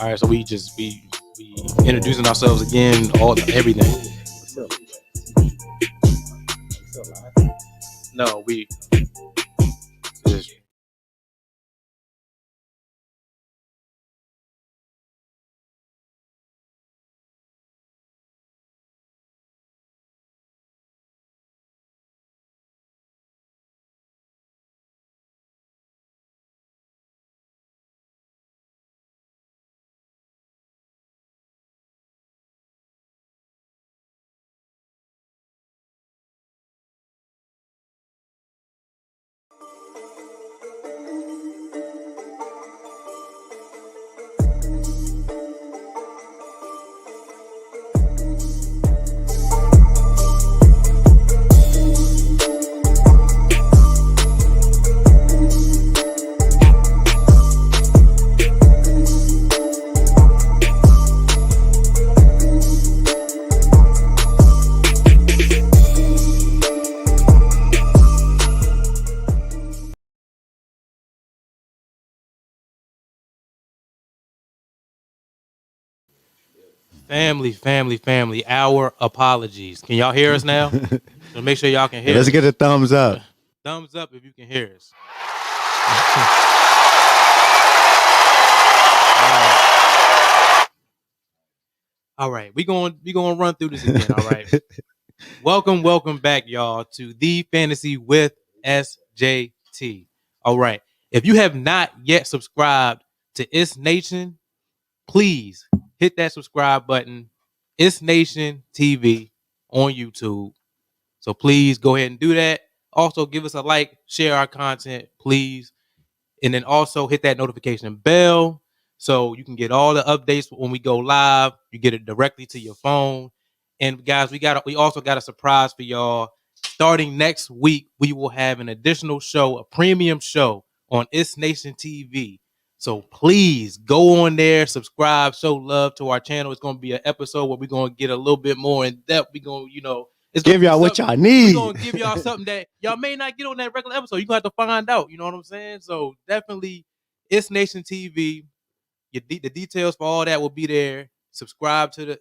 All right, so we introducing ourselves again, everything. No, we just family. Our apologies. Can y'all hear us now? So make sure y'all can Yeah, hear let's us. get a thumbs up. Thumbs up if you can hear us. All right, we going run through this again. All right, welcome back, y'all, to the Fantasy with SJT. All right, if you have not yet subscribed to It's Nation, please hit that subscribe button. It's Nation TV on YouTube. So please go ahead and do that. Also, give us a like, share our content, please. And then also hit that notification bell so you can get all the updates when we go live. You get it directly to your phone. And guys, we also got a surprise for y'all. Starting next week, we will have an additional show, a premium show on It's Nation TV. So please go on there, subscribe, show love to our channel. It's going to be an episode where we're going to get a little bit more in depth. We're going to, it's Give y'all what y'all need. We're going to give y'all something that y'all may not get on that regular episode. You're going to have to find out. You know what I'm saying? So definitely, It's Nation TV. The details for all that will be there. Subscribe to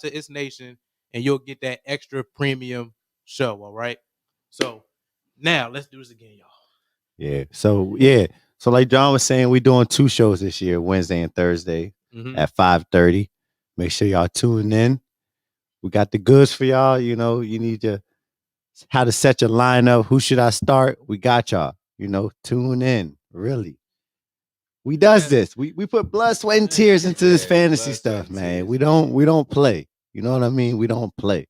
It's Nation, and you'll get that extra premium show. All right. So now let's do this again, y'all. Yeah. So like John was saying, we're doing 2 shows this year, Wednesday and Thursday at 5:30. Make sure y'all tune in. We got the goods for y'all. You know, you need to how to set your lineup. Who should I start? We got y'all. You know, tune in. Really. We does this. We put blood, sweat, and tears into this fantasy stuff, man. We don't play. You know what I mean? We don't play.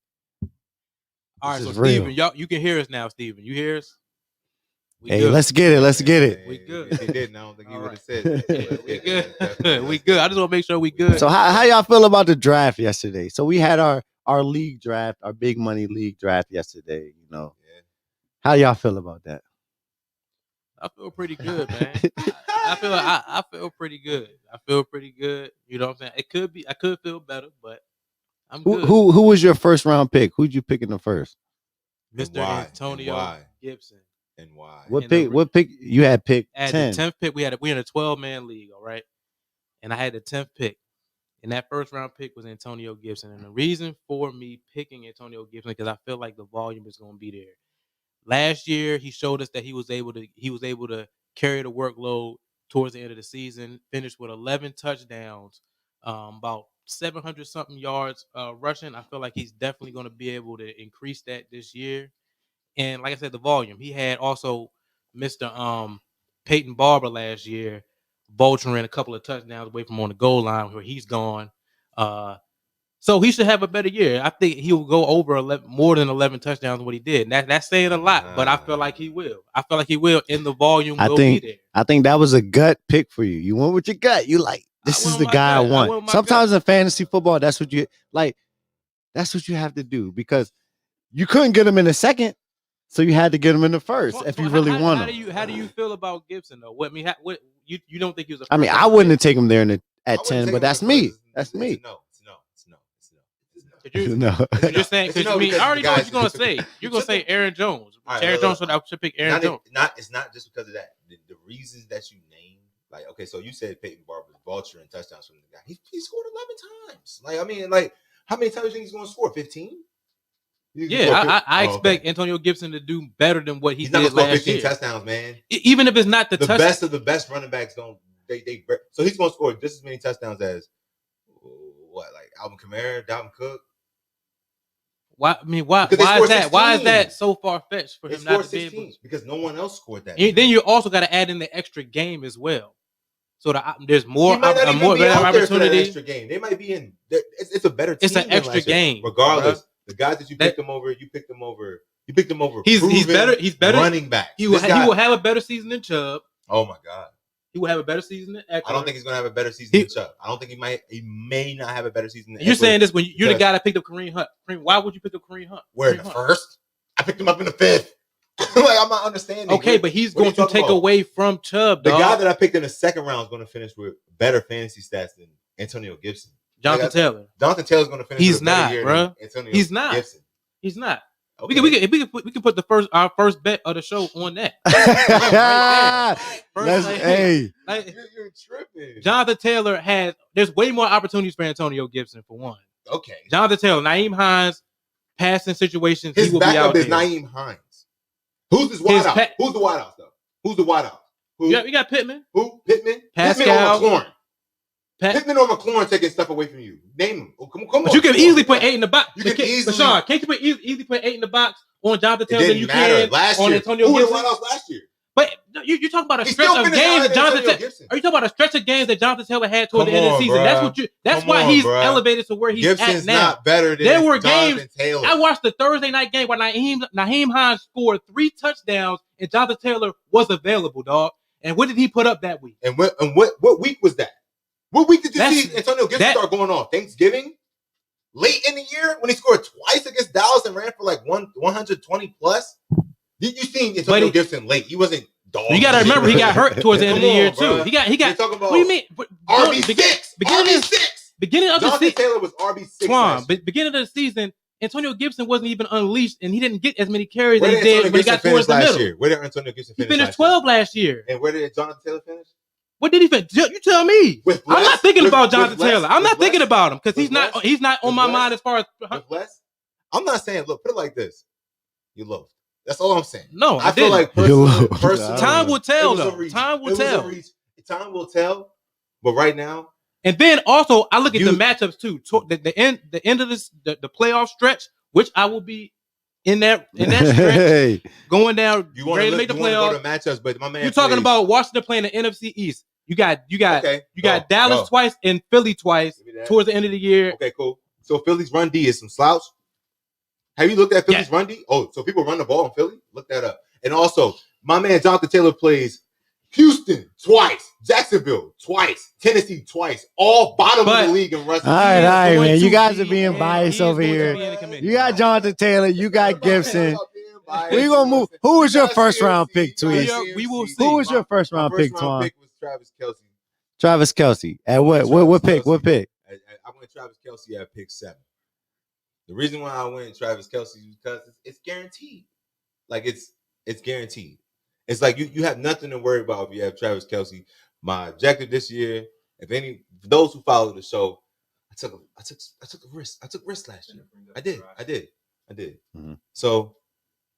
All right, This so is real. Steven, y'all, you can hear us now, Steven. You hear us? Hey, good. Let's get it. We good. If he didn't, I don't think he would have said that. We good. We good. I just want to make sure we good. So how y'all feel about the draft yesterday? So we had our league draft, our big money league draft yesterday. You know, how y'all feel about that? I feel pretty good, man. I feel pretty good. I feel pretty good. You know what I'm saying? I could feel better, but I'm good. Who was your first round pick? Who'd you pick in the first? Mr. Antonio Gibson. And why? What pick? You had pick 10. At the 10th pick, we had a 12-man league, all right? And I had the 10th pick. And that first round pick was Antonio Gibson. And the reason for me picking Antonio Gibson because I feel like the volume is going to be there. Last year, he showed us that he was able to carry the workload towards the end of the season. Finished with 11 touchdowns, about 700 something yards rushing. I feel like he's definitely going to be able to increase that this year. And like I said, the volume. He had also Mr. Peyton Barber last year, vulturing a couple of touchdowns away from on the goal line where he's gone. So he should have a better year. I think he will go over more than 11 touchdowns than what he did. That's saying a lot, but I feel like he will. I feel like he will, and the volume will be there. I think that was a gut pick for you. You went with your gut. You like, this is the guy I want. Sometimes in fantasy football, that's what you like. That's what you have to do because you couldn't get him in the second, so you had to get him in the first if you really want him. How do you feel about Gibson though? What you don't think he was a? I mean, I wouldn't have taken him there at 10, but that's me. That's me. No. You're just saying because I already know what you're gonna say. You're gonna say Aaron Jones. Aaron Jones should pick Aaron Jones. It's not just because of that. The reasons that you named, Like, okay, so you said Peyton Barber's vulturing touchdowns from the guy. He scored 11 times. Like, I mean, like, how many times do you think he's going to score? 15? Yeah, I expect Antonio Gibson to do better than what he did last year. He's not going to score 15 touchdowns, man. Even if it's not the best of the best running backs don't. They so he's going to score just as many touchdowns as what, like Alvin Kamara, Dalvin Cook. Why? I mean, why is that? 16. Why is that so far fetched for him not to be able? Because no one else scored that. Then you also got to add in the extra game as well. So there's more opportunity. Extra game. They might be in. It's a better team. It's an extra game, regardless. Bro. The guys that you picked them over. He's better. He's better running back. He will have a better season than Chubb. Oh my God. He will have a better season than Eckler. I don't think he's gonna have a better season than Chubb. I don't think he may not have a better season than You're Eckler saying this when you're the guy that picked up Kareem Hunt. Why would you pick up Kareem Hunt? Where in the first? I picked him up in the 5th. Like, I'm not understanding. Okay, but he's going to take away from Chubb. The guy that I picked in the 2nd round is going to finish with better fantasy stats than Antonio Gibson. Jonathan Taylor. Jonathan Taylor's going to finish. He's not, bro. He's not. Gibson. He's not. Okay. We can put our first bet of the show on that. You're tripping. Jonathan Taylor there's way more opportunities for Antonio Gibson for one. Okay. Jonathan Taylor, Nyheim Hines, passing situations. His backup is Nyheim Hines. Who's this wideout? Who's the wideout though? Who's the wideout? We got Pittman. Who? Pittman? Pascal. Pittman or McLaurin? Pittman or McLaurin taking stuff away from you. Name them. Oh, come on. But you can easily put 8 in the box. You can easily. Sean, can't you easily put 8 in the box on Jonathan Taylor than you can on Antonio Gibson? Who were the wideouts last year? But you're talking about a stretch of games that Jonathan Taylor. Are you talking about a stretch of games that Jonathan Taylor had toward the end of the season? That's why he's elevated to where he's Gibson's at now. Not better than there were Jonathan games. Taylor. I watched the Thursday night game where Nyheim Hines scored 3 touchdowns and Jonathan Taylor was available, dog. And what did he put up that week? And what week was that? What week did you see Antonio Gibson start going off? Thanksgiving? Late in the year when he scored twice against Dallas and ran for like 120 plus? Did you see Antonio Gibson late? He wasn't dog. You got to remember he got hurt towards the end of the year too. He got. Talking about what do you mean? RB6. Beginning of the season, Taylor was RB6. Twan, but beginning of the season, Antonio Gibson wasn't even unleashed, and he didn't get as many carries as he did when he got towards the middle. Where did Antonio Gibson finish? He finished 12 last year. And where did Jonathan Taylor finish? What did he finish? You tell me. I'm not thinking about Jonathan Taylor. I'm not thinking about him because he's not on my mind as far as less. I'm not saying. Look, put it like this: you low. That's all I'm saying. No, I feel like personally, time will tell. Though time will tell. Time will tell. But right now, and then also I look at the matchups too. The end of this the playoff stretch, which I will be in that stretch, going down, ready to make the playoffs. Go to matchups, but my man, you're talking about Washington playing the NFC East. You got Dallas twice and Philly twice towards the end of the year. Okay, cool. So Philly's run D is some slouch. Have you looked at Philly's run D? Oh, so people run the ball in Philly? Look that up. And also, my man Jonathan Taylor plays Houston twice, Jacksonville twice, Tennessee twice, all bottom of the league in rushing. All right, man. You guys are being biased over here. You got Jonathan Taylor. You got Gibson. We're going to move. Who was your first round pick, Tweez? We will see. Who was your first round pick, Twan? My first round pick was Travis Kelce. Travis Kelce. At what pick? What pick? I went Travis Kelce at pick 7. The reason why I went Travis Kelce is because it's guaranteed. Like it's guaranteed. It's like you have nothing to worry about if you have Travis Kelce. My objective this year, for those who follow the show, I took a risk. I took risks last year. I did. Mm-hmm. So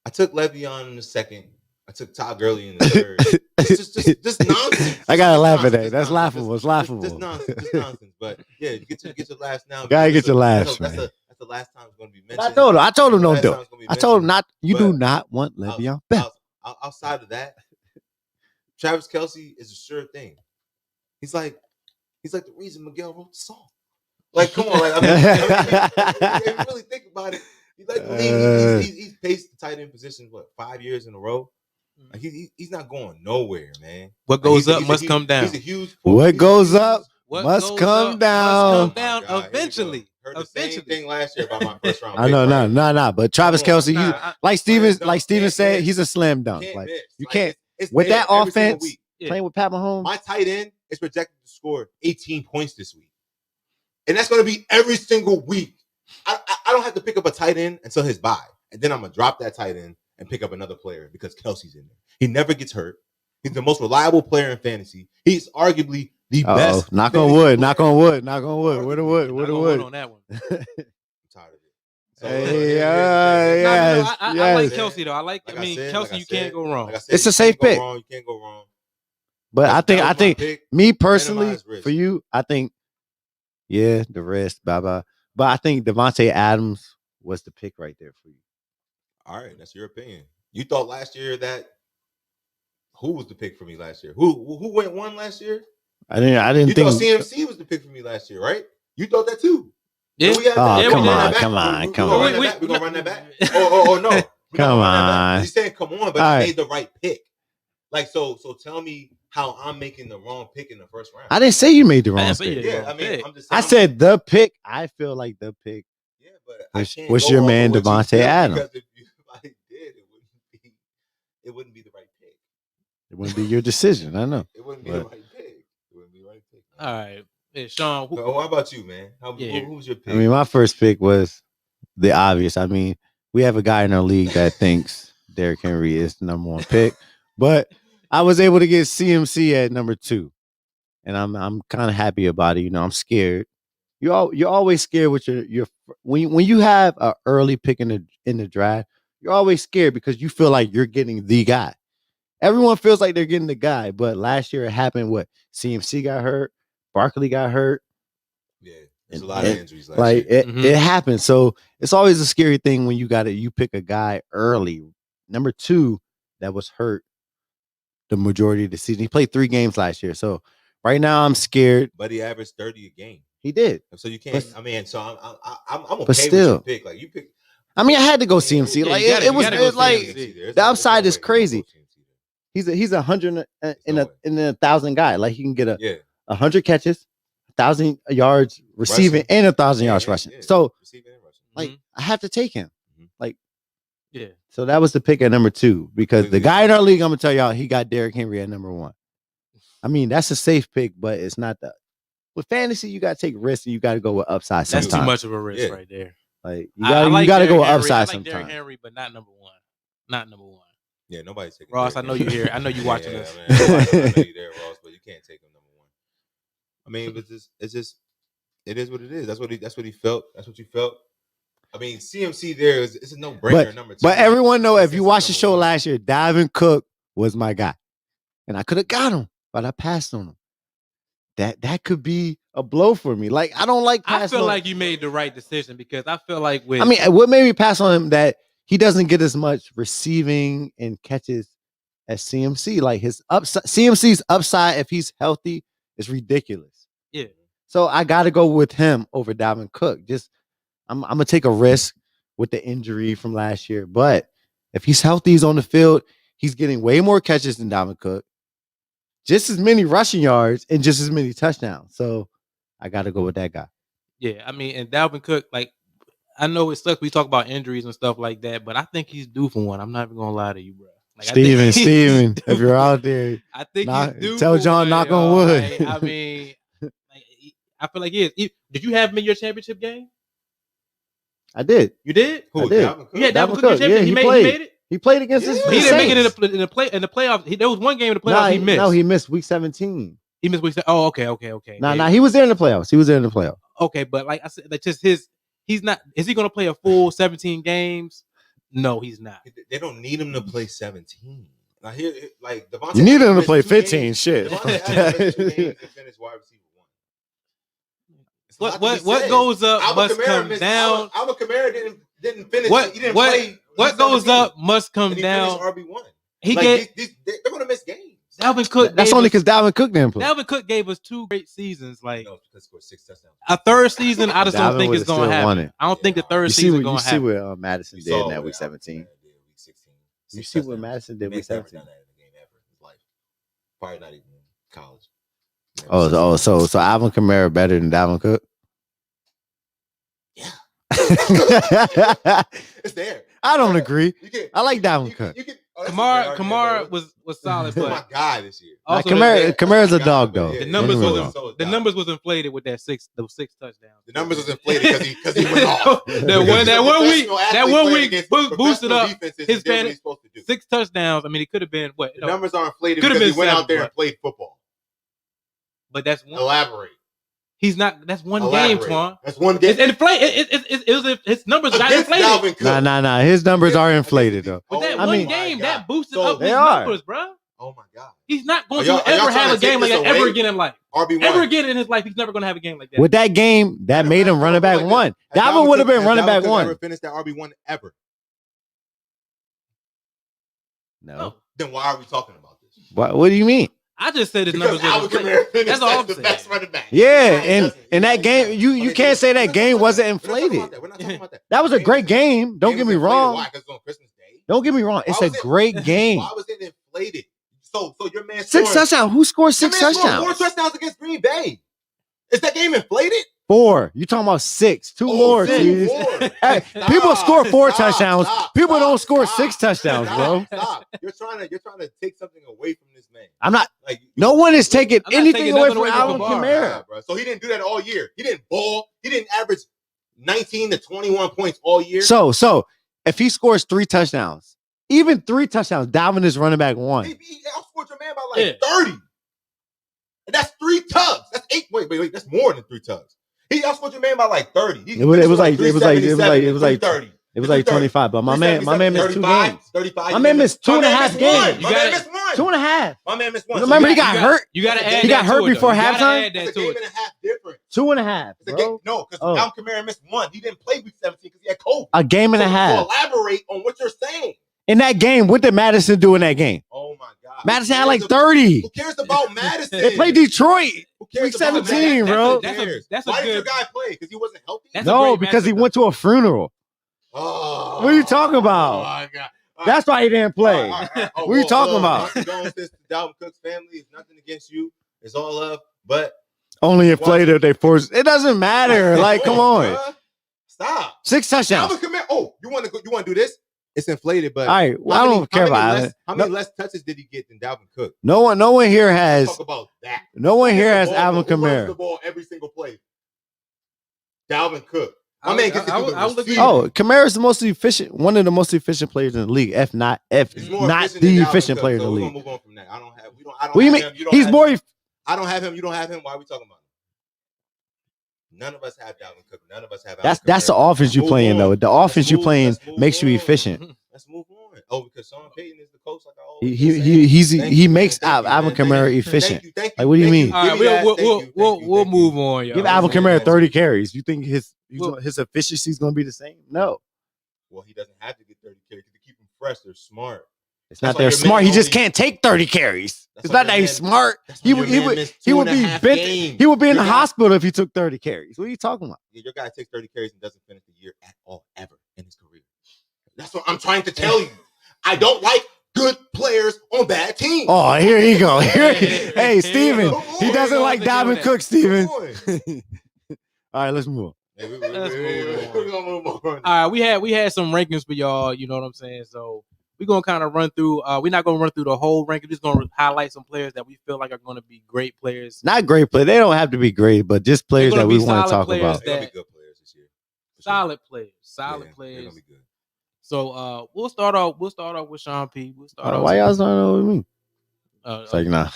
I took Le'Veon in the 2nd. I took Todd Gurley in the 3rd. It's just nonsense. I gotta laugh at that. That's laughable. It's laughable. Just nonsense. But yeah, you get your laughs now. Gotta get your laughs, man. That's the last time it's going to be mentioned. I told him don't do it. I told him not. You do not want Le'Veon back. Outside of that, Travis Kelce is a sure thing. He's like the reason Miguel wrote the song. Like, come on, if you really think about it, he's paced the tight end position 5 years in a row. Like he's not going nowhere, man. What goes up must come down. He's a huge. What goes up must come down. Must come down eventually. Heard the same thing last year about my first round. I know, no. But Travis Kelce, like Steven said, he's a slam dunk. Like you can't with that offense playing with Pat Mahomes. My tight end is projected to score 18 points this week, and that's going to be every single week. I don't have to pick up a tight end until his bye, and then I'm gonna drop that tight end and pick up another player because Kelsey's in there. He never gets hurt. He's the most reliable player in fantasy. He's arguably the best. Knock on wood. Knock on wood. Knock on wood. Where the wood? Where Not the gonna wood? win on that one. I'm tired of it. So, Hey, No, I like yes. Kelsey though. I mean, Kelsey, you can't go wrong. Like I said, It's a safe pick. You can't go wrong. But I think me personally, minimize risk. for you, I think, yeah, the rest, bye. But I think Devontae Adams was the pick right there for you. All right, that's your opinion. You thought last year that who was the pick for me last year? Who went one last year? I didn't You think thought CMC was the pick for me last year, right? You thought that too. Yeah. So come on. We're gonna run that back. Oh no. Come on. He's saying come on, but All he right. made the right pick. Like so tell me how I'm making the wrong pick in the first round. I didn't say you made the wrong pick. Yeah, I mean, I'm just I saying. said the pick. I feel like the pick. Yeah, but I can't was go your off man of what you Devontae feel, Adams? because if I did, it wouldn't be the right pick. It wouldn't be your decision. I know. It wouldn't be the right pick. It wouldn't be the right pick. All right. Hey, Sean. So how about you, man? Who was your pick? I mean, my first pick was the obvious. I mean, we have a guy in our league that thinks Derrick Henry is the number one pick, but I was able to get CMC at number 2, and I'm kind of happy about it. You know, I'm scared. You're always scared with your when you have an early pick in the draft. You're always scared because you feel like you're getting the guy. Everyone feels like they're getting the guy, but last year it happened. What CMC got hurt, Barkley got hurt. Yeah, there's a lot of injuries last year. It happened. So it's always a scary thing when you pick a guy early, number 2, that was hurt the majority of the season. He played 3 games last year. So right now I'm scared. But he averaged 30 a game. He did. So you can't. I'm okay but still, with your pick. Like you pick. I mean, I had to go CMC. Yeah, like it was like CMC. the upside is crazy. He's 100 in a 1,000 guy. Like he can get 100 catches, 1,000 yards receiving, and 1,000 yards rushing. Yeah. So like I have to take him. Like So that was the pick at number 2 because the guy in our league, I'm gonna tell y'all, he got Derrick Henry at number 1. I mean, that's a safe pick, but it's not the. With fantasy, you gotta take risks and you gotta go with upside. Sometimes. That's too much of a risk right there. Like you gotta go with upside sometimes. Derrick Henry, but not number 1. Not number 1. Yeah, nobody's taking Ross. I know you here. I know you watching this. Man, I know you there, Ross, but you can't take him number 1. I mean, but it is what it is. That's what he felt. That's what you felt. I mean, CMC there it's a no-brainer number 2. But everyone know if you watched the show last year, Dalvin Cook was my guy. And I could have got him, but I passed on him. That could be a blow for me. Like, I don't like passing. I feel like you made the right decision because I feel like what made me pass on him that he doesn't get as much receiving and catches as CMC. Like his CMC's upside, if he's healthy, is ridiculous. Yeah. So I got to go with him over Dalvin Cook. Just I'm gonna take a risk with the injury from last year, but if he's healthy, he's on the field, he's getting way more catches than Dalvin Cook, just as many rushing yards and just as many touchdowns. So I got to go with that guy. Yeah, I mean, and Dalvin Cook, like, I know it sucks. We talk about injuries and stuff like that, but I think he's due for one. I'm not even gonna lie to you, bro. Like, Steven, if you're out there, I think he's due. Tell John, knock on wood. Like, I mean, I feel like he is. Did you have him in your championship game? I did. You did? Who, I did. You had Dalvin Cook. Yeah, he made it. He played against his. He didn't make it in the playoffs. There was one game in the playoffs he missed. No, he missed week 17. He missed week 17. Oh, okay. Nah, he was there in the playoffs. Okay, but like I said, that's just his. He's not. Is he going to play a full 17 games? No, he's not. They don't need him to play 17. Now here, like Devontae, you need him to play 15. Shit. Devontae 2 games to finish wide receiver 1. What goes up must come down. Alvin Kamara didn't finish. He didn't play. What goes up must come down. RB1. They're going to miss games. Dalvin Cook. That's only because Dalvin Cook didn't play. Dalvin Cook gave us 2 great seasons. Like because scored 6 touchdowns. A third season, I just don't think it's going to happen. I don't think the third season going to happen. You see what Madison did in that week 17. You see what Madison did week 17. Probably not even in college. So Alvin Kamara better than Dalvin Cook? Yeah. It's there. I don't agree. I like Dalvin Cook. Kamara was solid, Oh but my God, this year. also Kamara's a dog, though. the numbers was inflated with those 6 touchdowns. The numbers was inflated because he went off. that one week boosted up his fantasy. 6 touchdowns. I mean, it could have been what? The numbers are inflated because he went out there and played football. But that's one. Elaborate. He's not. That's one game, Twan. That's one game. His numbers got inflated. Nah. His numbers are inflated though. But that one game that boosted up his numbers, bro. Oh my God. He's not going to ever have a game like that ever again in life. RB1. Ever again in his life, he's never going to have a game like that. With that game, that made him running back one. Dalvin would have been running back one. Never finished that RB1 ever. No. Then why are we talking about this? What do you mean? I just said his numbers. That's all I'm the saying. best running back. Yeah, and in that game, you can't say that game wasn't inflated. We're not talking about that. That was a great game. Don't get me wrong. Why? Because it's on Christmas Day. Don't get me wrong. It's a great game. Why was it inflated? So your man 6 touchdowns. Who scored 6 touchdowns? 4 touchdowns against Green Bay. Is that game inflated? 4. You talking about 6? 2 more. 4. Hey, people score 4 touchdowns. People don't score 6 touchdowns, bro. Stop. You're trying to take something away from this man. I'm not. Like no one is taking anything away from Alvin Kamara. Bro. So he didn't do that all year. He didn't ball. He didn't average 19 to 21 points all year. So if he scores 3 touchdowns, even 3 touchdowns, Dalvin is running back 1. He outscored your man by like 30. And that's 3 tugs. That's 8. Wait. That's more than 3 tugs. He outscored your man by like 30. It was like 30. It was like 25, but my man missed 2 games. 35. My man missed 2.5 games. My man missed 1. 2.5. My man missed 1. Remember, he got hurt. You got to add. He got hurt before halftime. It's a game and a half difference. 2.5. Bro. No, because Alvin Kamara missed 1. He didn't play week 17 because he had COVID. A game and a half. So elaborate on what you're saying. In that game, what did Madison do in that game? Oh my God. Madison had like 30. Who cares about Madison? They played Detroit. Who cares Week 17, bro. Why did your guy play? Because he wasn't healthy? No, because he went to a funeral. Oh, what are you talking about? Oh my God. That's why he didn't play. What are you talking about? Condolences to Dalvin Cook's family. It's nothing against you. It's all love. But only inflated they forced. It doesn't matter. Like, come on. Stop. 6 touchdowns. You want to do this? It's inflated, but all right. Well, I don't care about it. How many less touches did he get than Dalvin Cook? No one here has. Talk about that. No one here has Alvin Kamara. The ball every single play. Dalvin Cook. My man gets Kamara is the most efficient, one of the most efficient players in the league. If not the efficient player in the league. We're gonna move on from that. I don't have. What do you mean? He's more. I don't have him. You don't have him. Why are we talking about him? None of us have Dalvin Cook. None of us have. That's the offense you playing though. The offense you playing makes you efficient. Let's move on. Oh, because Sean Payton is the coach. Like I always he makes Alvin Kamara efficient. Thank you. Like what do you mean? All right, we'll move on. Give Alvin Kamara 30 carries. You think his efficiency is going to be the same? No. Well, he doesn't have to get 30 carries to keep him fresh. They're smart. It's not they're smart. He just can't take 30 carries. It's not that he's smart. He would be in the hospital if he took 30 carries. What are you talking about? Yeah, your guy takes 30 carries and doesn't finish the year at all, ever in his career. That's what I'm trying to tell you. I don't like good players on bad teams. Oh, here you go. Hey, Steven. He doesn't like Dalvin Cook, Steven. All right, let's move on. We're gonna move on. All right, we had some rankings for y'all. You know what I'm saying? So we're gonna kind of run through. We're not gonna run through the whole ranking. We're just gonna highlight some players that we feel like are gonna be great players. Not great players. They don't have to be great, but just players that we want to talk about. They're gonna be good players this year. Solid players. Solid players. They're gonna be good. So we'll start off with Sean P. Why y'all starting with me? It's like nah.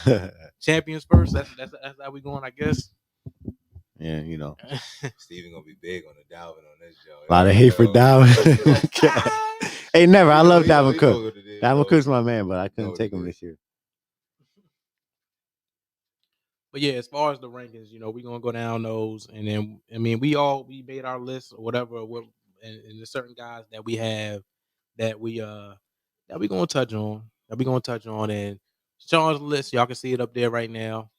Champions first. That's how we going, I guess. Yeah, you know. Steven gonna be big on the Dalvin on this show. A lot of hate for Dalvin. Hey, never. I love Dalvin Cook. Dalvin Cook's my man, but I couldn't take him this year. But yeah, as far as the rankings, you know, we're gonna go down those, and then we made our list or whatever. And there's certain guys that we have that we gonna touch on. And Sean's list, y'all can see it up there right now.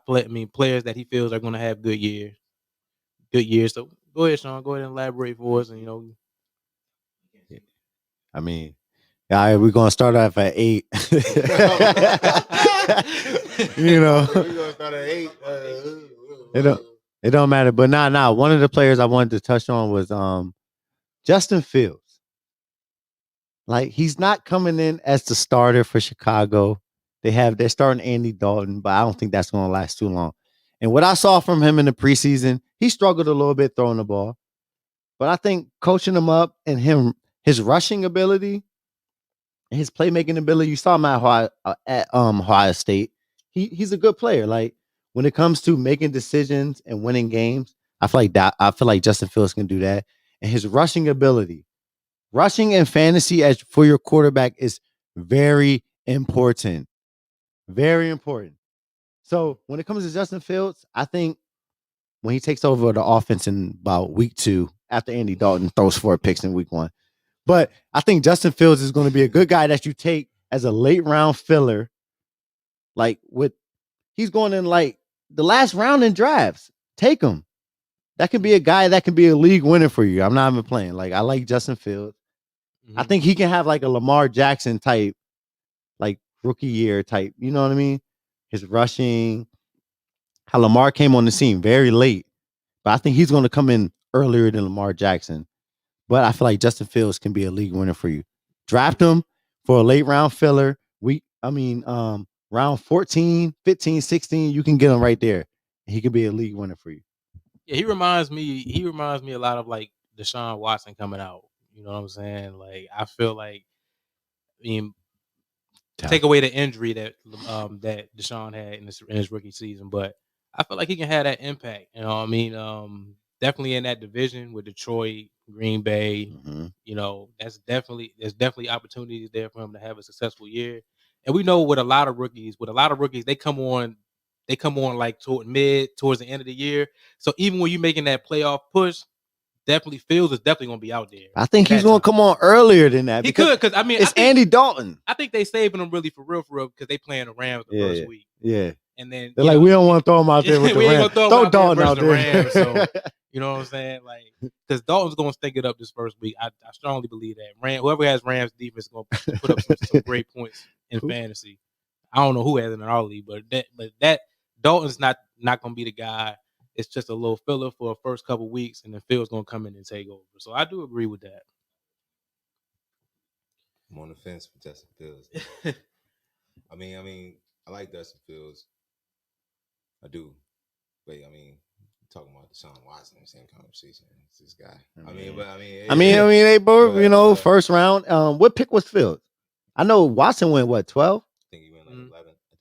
Players that he feels are gonna have good years. So go ahead, Sean. Go ahead and elaborate for us. And you know, I mean, all right, we're gonna start off at 8. You know, we're gonna start at 8. It don't matter. But nah. One of the players I wanted to touch on was Justin Fields. Like he's not coming in as the starter for Chicago. They're starting Andy Dalton, but I don't think that's going to last too long. And what I saw from him in the preseason, he struggled a little bit throwing the ball. But I think coaching him up and his rushing ability, his playmaking ability, you saw him at Ohio State. He's a good player. Like when it comes to making decisions and winning games, I feel like Justin Fields can do that. And his rushing ability, rushing and fantasy as for your quarterback is very important. Very important. So when it comes to Justin Fields, I think when he takes over the offense in about week 2, after Andy Dalton throws 4 picks in week 1. But I think Justin Fields is going to be a good guy that you take as a late round filler. Like he's going in like the last round in drafts. Take him. That can be a guy that can be a league winner for you. I'm not even playing. Like I like Justin Fields. I think he can have like a Lamar Jackson type, like rookie year type. You know what I mean? His rushing, how Lamar came on the scene very late, but I think he's going to come in earlier than Lamar Jackson. But I feel like Justin Fields can be a league winner for you. Draft him for a late round filler. Round 14, 15, 16, you can get him right there. He could be a league winner for you. Yeah, he reminds me a lot of like Deshaun Watson coming out. You know what I'm saying? Like I feel like, I mean, take away the injury that that Deshaun had in his rookie season, but I feel like he can have that impact. You know what I mean? Definitely in that division with Detroit, Green Bay. Mm-hmm. You know, there's definitely opportunities there for him to have a successful year. And we know with a lot of rookies, they come on like towards the end of the year. So even when you're making that playoff push, definitely Fields is definitely going to be out there. I think he's going to come on earlier than that. He could, because it's Andy Dalton. I think they saving him really for real, because they playing the Rams the first week. Yeah. And then they're like, we don't want to throw him out there with the Rams. Throw Dalton out there. Rams, so you know what I'm saying? Like, because Dalton's going to stink it up this first week. I strongly believe that. Whoever has Rams defense is going to put up some great points in fantasy. I don't know who has it in our league, but that Dalton's not going to be the guy. It's just a little filler for the first couple weeks, and then Phil's going to come in and take over. So I do agree with that. I'm on the fence with Justin Fields. I mean, I like Justin Fields. I do. But talking about Deshaun Watson in the same conversation. It's this guy. They both, first round. What pick was Fields? I know Watson went 12? I think he went like 11. I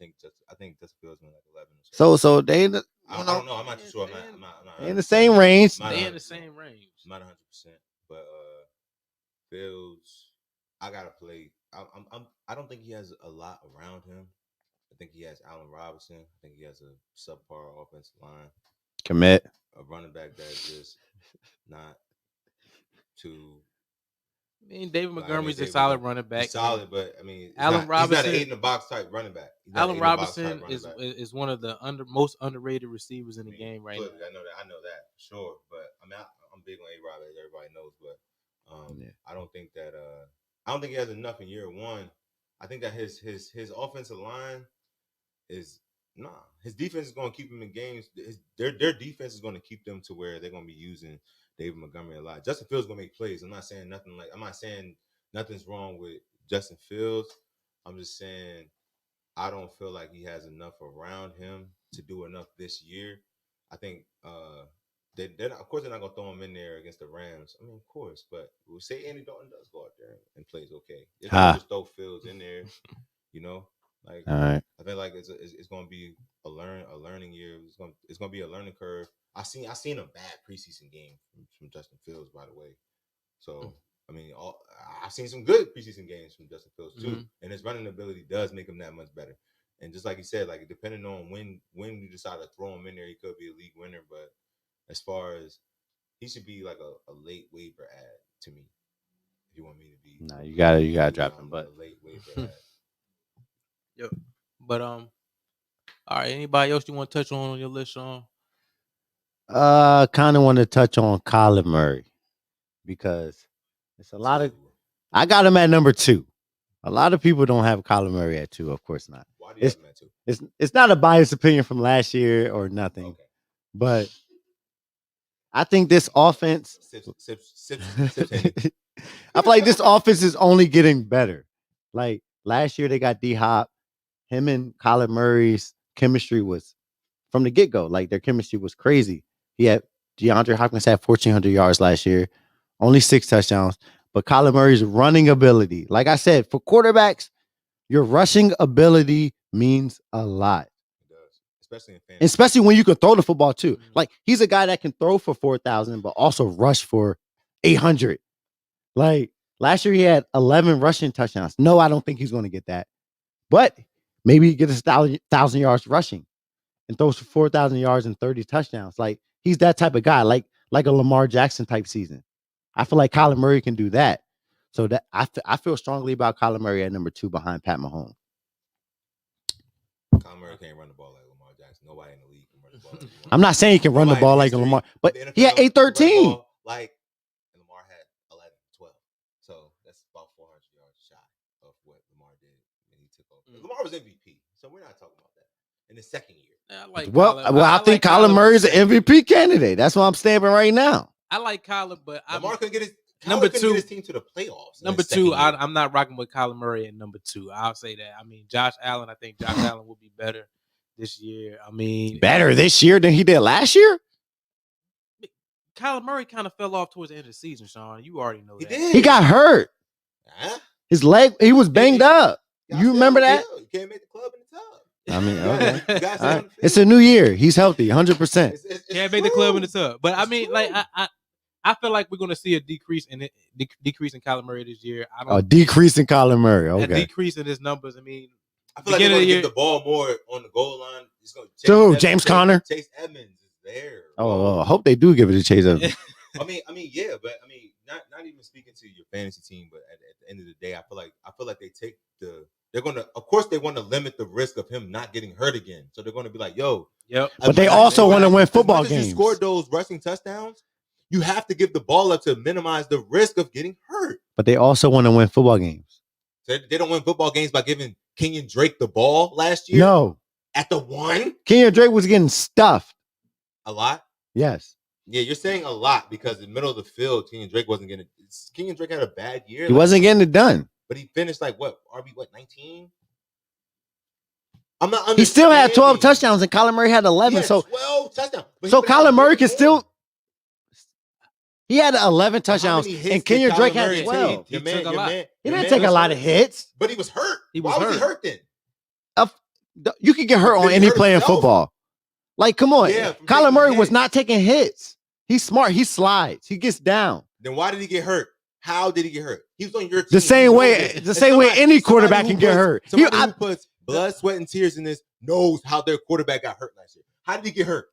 think Justin Fields went like 11. So they I don't know. I'm not too sure. I'm not in the same range. They in the same range. Not 100%. But Fields, I gotta play. I don't think he has a lot around him. I think he has Allen Robinson. I think he has a subpar offensive line. Commit. A running back that's just not too. David Montgomery's a solid running back. He's solid, but Allen Robinson, he's not an 8 in the box type running back. Allen Robinson is one of the most underrated receivers in the game right now. I know that, sure. But I'm big on A-Rob, as everybody knows. But I don't think that I don't think he has enough in year one. I think that his offensive line is his defense is going to keep him in games. Their defense is going to keep them to where they're going to be using David Montgomery a lot. Justin Fields is going to make plays. I'm not saying nothing's wrong with Justin Fields. I'm just saying I don't feel like he has enough around him to do enough this year. I think of course they're not going to throw him in there against the Rams. Of course, but we'll say Andy Dalton does go out there and plays okay. They're going to just throw Fields in there, Like, all right. I feel like it's going to be a learning year. It's going to be a learning curve. I seen a bad preseason game from Justin Fields, by the way. So I've seen some good preseason games from Justin Fields too, and his running ability does make him that much better. And just like you said, like depending on when you decide to throw him in there, he could be a league winner. But as far as he should be like a late waiver ad to me. If you want me to be, you gotta drop him, but a late waiver ad. Yep. But all right. Anybody else you want to touch on your list, Sean? Kind of want to touch on Kyler Murray because it's a lot of. I got him at number 2. A lot of people don't have Kyler Murray at 2. Of course not. Why do you have him at 2? It's not a biased opinion from last year or nothing, okay. But I think this offense. I feel like this offense is only getting better. Like last year, they got D-Hop. Him and Kyler Murray's chemistry was from the get-go. Like their chemistry was crazy. He had DeAndre Hopkins had 1,400 yards last year, only 6 touchdowns. But Kyler Murray's running ability, like I said, for quarterbacks, your rushing ability means a lot. It does, especially in fantasy. Especially when you can throw the football too. Like he's a guy that can throw for 4,000, but also rush for 800. Like last year, he had 11 rushing touchdowns. No, I don't think he's going to get that. But maybe he gets 1,000 yards rushing and throws for 4,000 yards and 30 touchdowns. Like he's that type of guy, like a Lamar Jackson type season. I feel like Kyler Murray can do that. So that I feel strongly about Kyler Murray at number 2 behind Pat Mahomes. Kyler Murray can't run the ball like Lamar Jackson. Nobody in the league can run the ball. Like I'm not saying he can run the ball like Lamar, but he had 813. Like Lamar had 11, 12. So that's about 400 yards shy of what Lamar did when he took over. Lamar was MVP, so we're not talking about that. In the second year. I think Kyler Murray's an MVP candidate. That's what I'm stamping right now. I like Kyler, but Lamar couldn't get his number 2 get his team to the playoffs. Number 2, I'm not rocking with Kyler Murray at number 2. I'll say that. I mean, Josh Allen. I think Josh Allen will be better this year. I mean, better this year than he did last year. Kyler Murray kind of fell off towards the end of the season, Sean. You already know that. He got hurt. Huh? His leg. He was banged up. You remember that? You can't make the club in the tub. I mean, okay. Right. It's a new year. He's healthy, 100%. Can't make the club in the tub. But I mean, like, I feel like we're going to see a decrease in Kyler Murray this year. Decrease in Kyler Murray. Okay. A decrease in his numbers. I mean, I feel like they're going to give the ball more on the goal line. So James Conner, Chase Edmonds is there. Oh, I hope they do give it to Chase Edmonds. I mean, yeah, but I mean, not even speaking to your fantasy team, but at the end of the day, I feel like they take they're going to, of course, they want to limit the risk of him not getting hurt again. So they're going to be like, yo. Yep. But they also want to win football games. You scored those rushing touchdowns. You have to give the ball up to minimize the risk of getting hurt. But they also want to win football games. So they don't win football games by giving Kenyon Drake the ball last year? No. At the 1? Kenyon Drake was getting stuffed. A lot? Yes. Yeah, you're saying a lot because in the middle of the field, Kenyon Drake wasn't getting it. Kenyon Drake had a bad year. He wasn't getting it done. But he finished like what? RB 19? I'm not understanding. He still had 12 touchdowns and Kyler Murray had 11. Had 12 touchdowns. So Kyler Murray can still. He had 11 touchdowns and Kenyon Drake had 12. He didn't take a lot of hits. But he was hurt. Why was he hurt then? You can get hurt on any play in football. Like, come on. Yeah, Kyler Murray was not taking hits. He's smart. He slides. He gets down. Then why did he get hurt? How did he get hurt? He was on your team. The same way any quarterback can get hurt. Somebody who puts blood, sweat, and tears in this knows how their quarterback got hurt last year. How did he get hurt?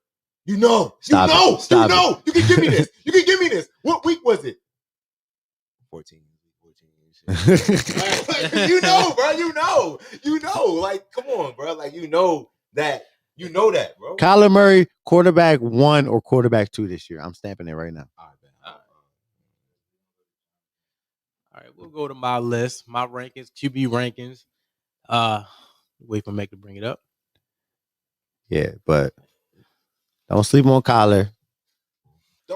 You know. Stop it. You can give me this. You can give me this. What week was it? 14. You know, bro. You know. Like, come on, bro. Like, you know that, bro. Kyler Murray, quarterback 1 or quarterback 2 this year. I'm stamping it right now. All right, we'll go to my list, my rankings, QB rankings. Wait for Meg to bring it up. Yeah, but don't sleep on Kyler.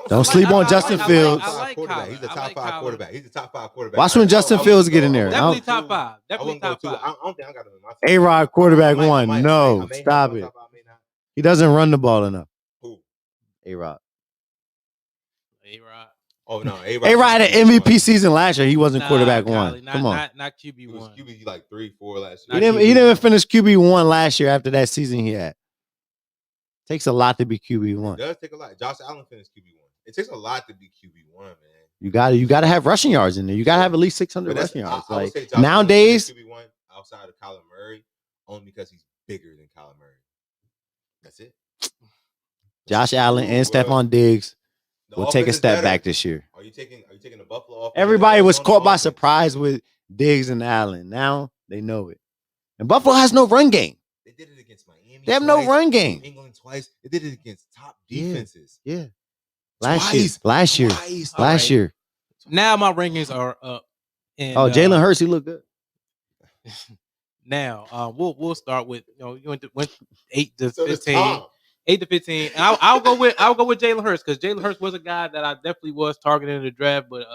Don't sleep on Justin Fields. I like Kyler. He's a top 5 quarterback. He's a top 5 quarterback. Watch when Justin Fields get in there. Definitely top 5. Definitely top 5. I don't think I got him in my team. A-Rod quarterback 1. No, stop it. He doesn't run the ball enough. Who? A-Rod. A-Rod. Oh no, A-Rod had an MVP season last year. He wasn't quarterback 1. Come on, not QB 1. QB like 3, 4 last year. He didn't even finish QB 1 last year after that season he had. Takes a lot to be QB 1. It does take a lot. Josh Allen finished QB 1. It takes a lot to be QB 1, man. You gotta have rushing yards in there. You gotta have at least 600 rushing yards. I like nowadays, QB 1 outside of Kyler Murray, only because he's bigger than Kyler Murray. That's it. Josh Allen and Stephon Diggs will take a step back this year. Are you taking the Buffalo off? Everybody was caught by surprise with Diggs and Allen. Now they know it. And Buffalo has no run game. They did it against Miami. They have no run game. England twice. They did it against top defenses. Yeah. Last year. Now my rankings are up. And, Jalen Hurts, he looked good. Now, we'll start with you went 8 to 15. 8 to 15. And I'll go with Jalen Hurts because Jalen Hurts was a guy that I definitely was targeting in the draft, but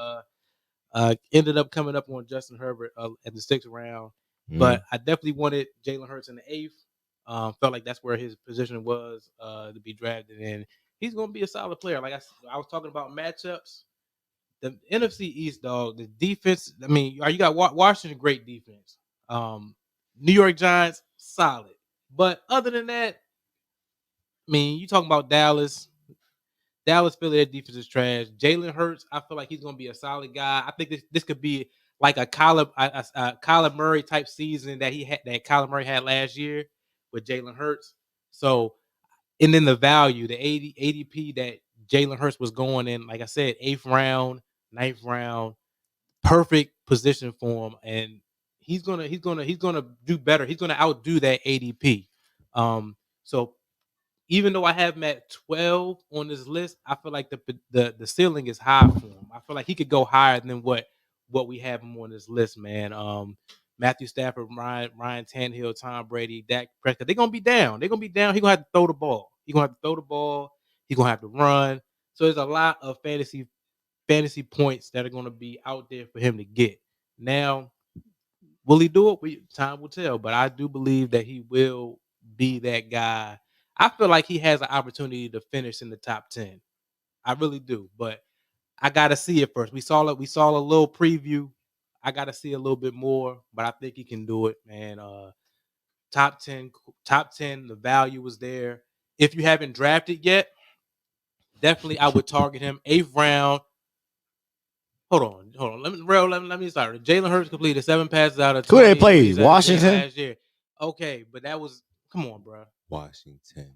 Ended up coming up on Justin Herbert at the 6th round, but I definitely wanted Jalen Hurts in the 8th. Felt like that's where his position was to be drafted, and he's going to be a solid player. Like I was talking about matchups. The NFC East, dog, the defense. I mean, you got Washington, great defense. New York Giants, solid. But other than that, I mean, you talking about Dallas, Philly, their defense is trash. Jalen Hurts, I feel like he's going to be a solid guy. I think this could be like a Kyler Murray type season that Kyler Murray had last year with Jalen Hurts. So, and then the value, the ADP that Jalen Hurts was going in, like I said, 8th round, 9th round, perfect position for him, and he's gonna do better. He's gonna outdo that ADP. So even though I have him at 12 on this list, I feel like the ceiling is high for him. I feel like he could go higher than what we have him on this list, man. Matthew Stafford, Ryan Tannehill, Tom Brady, Dak Prescott, they're gonna be down. They're gonna be down. He's gonna have to throw the ball. He's gonna have to run. So there's a lot of fantasy points that are gonna be out there for him to get. Now, will he do it? Time will tell. But I do believe that he will be that guy. I feel like he has an opportunity to finish in the top 10. I really do. But I gotta see it first. We saw a little preview. I gotta see a little bit more, but I think he can do it, man. Top 10, the value was there. If you haven't drafted yet, definitely I would target him 8th round. Hold on. Let me start. Jalen Hurts completed 7 passes out of 20. Who they play? Washington last year. Okay, but that was come on, bro. Washington,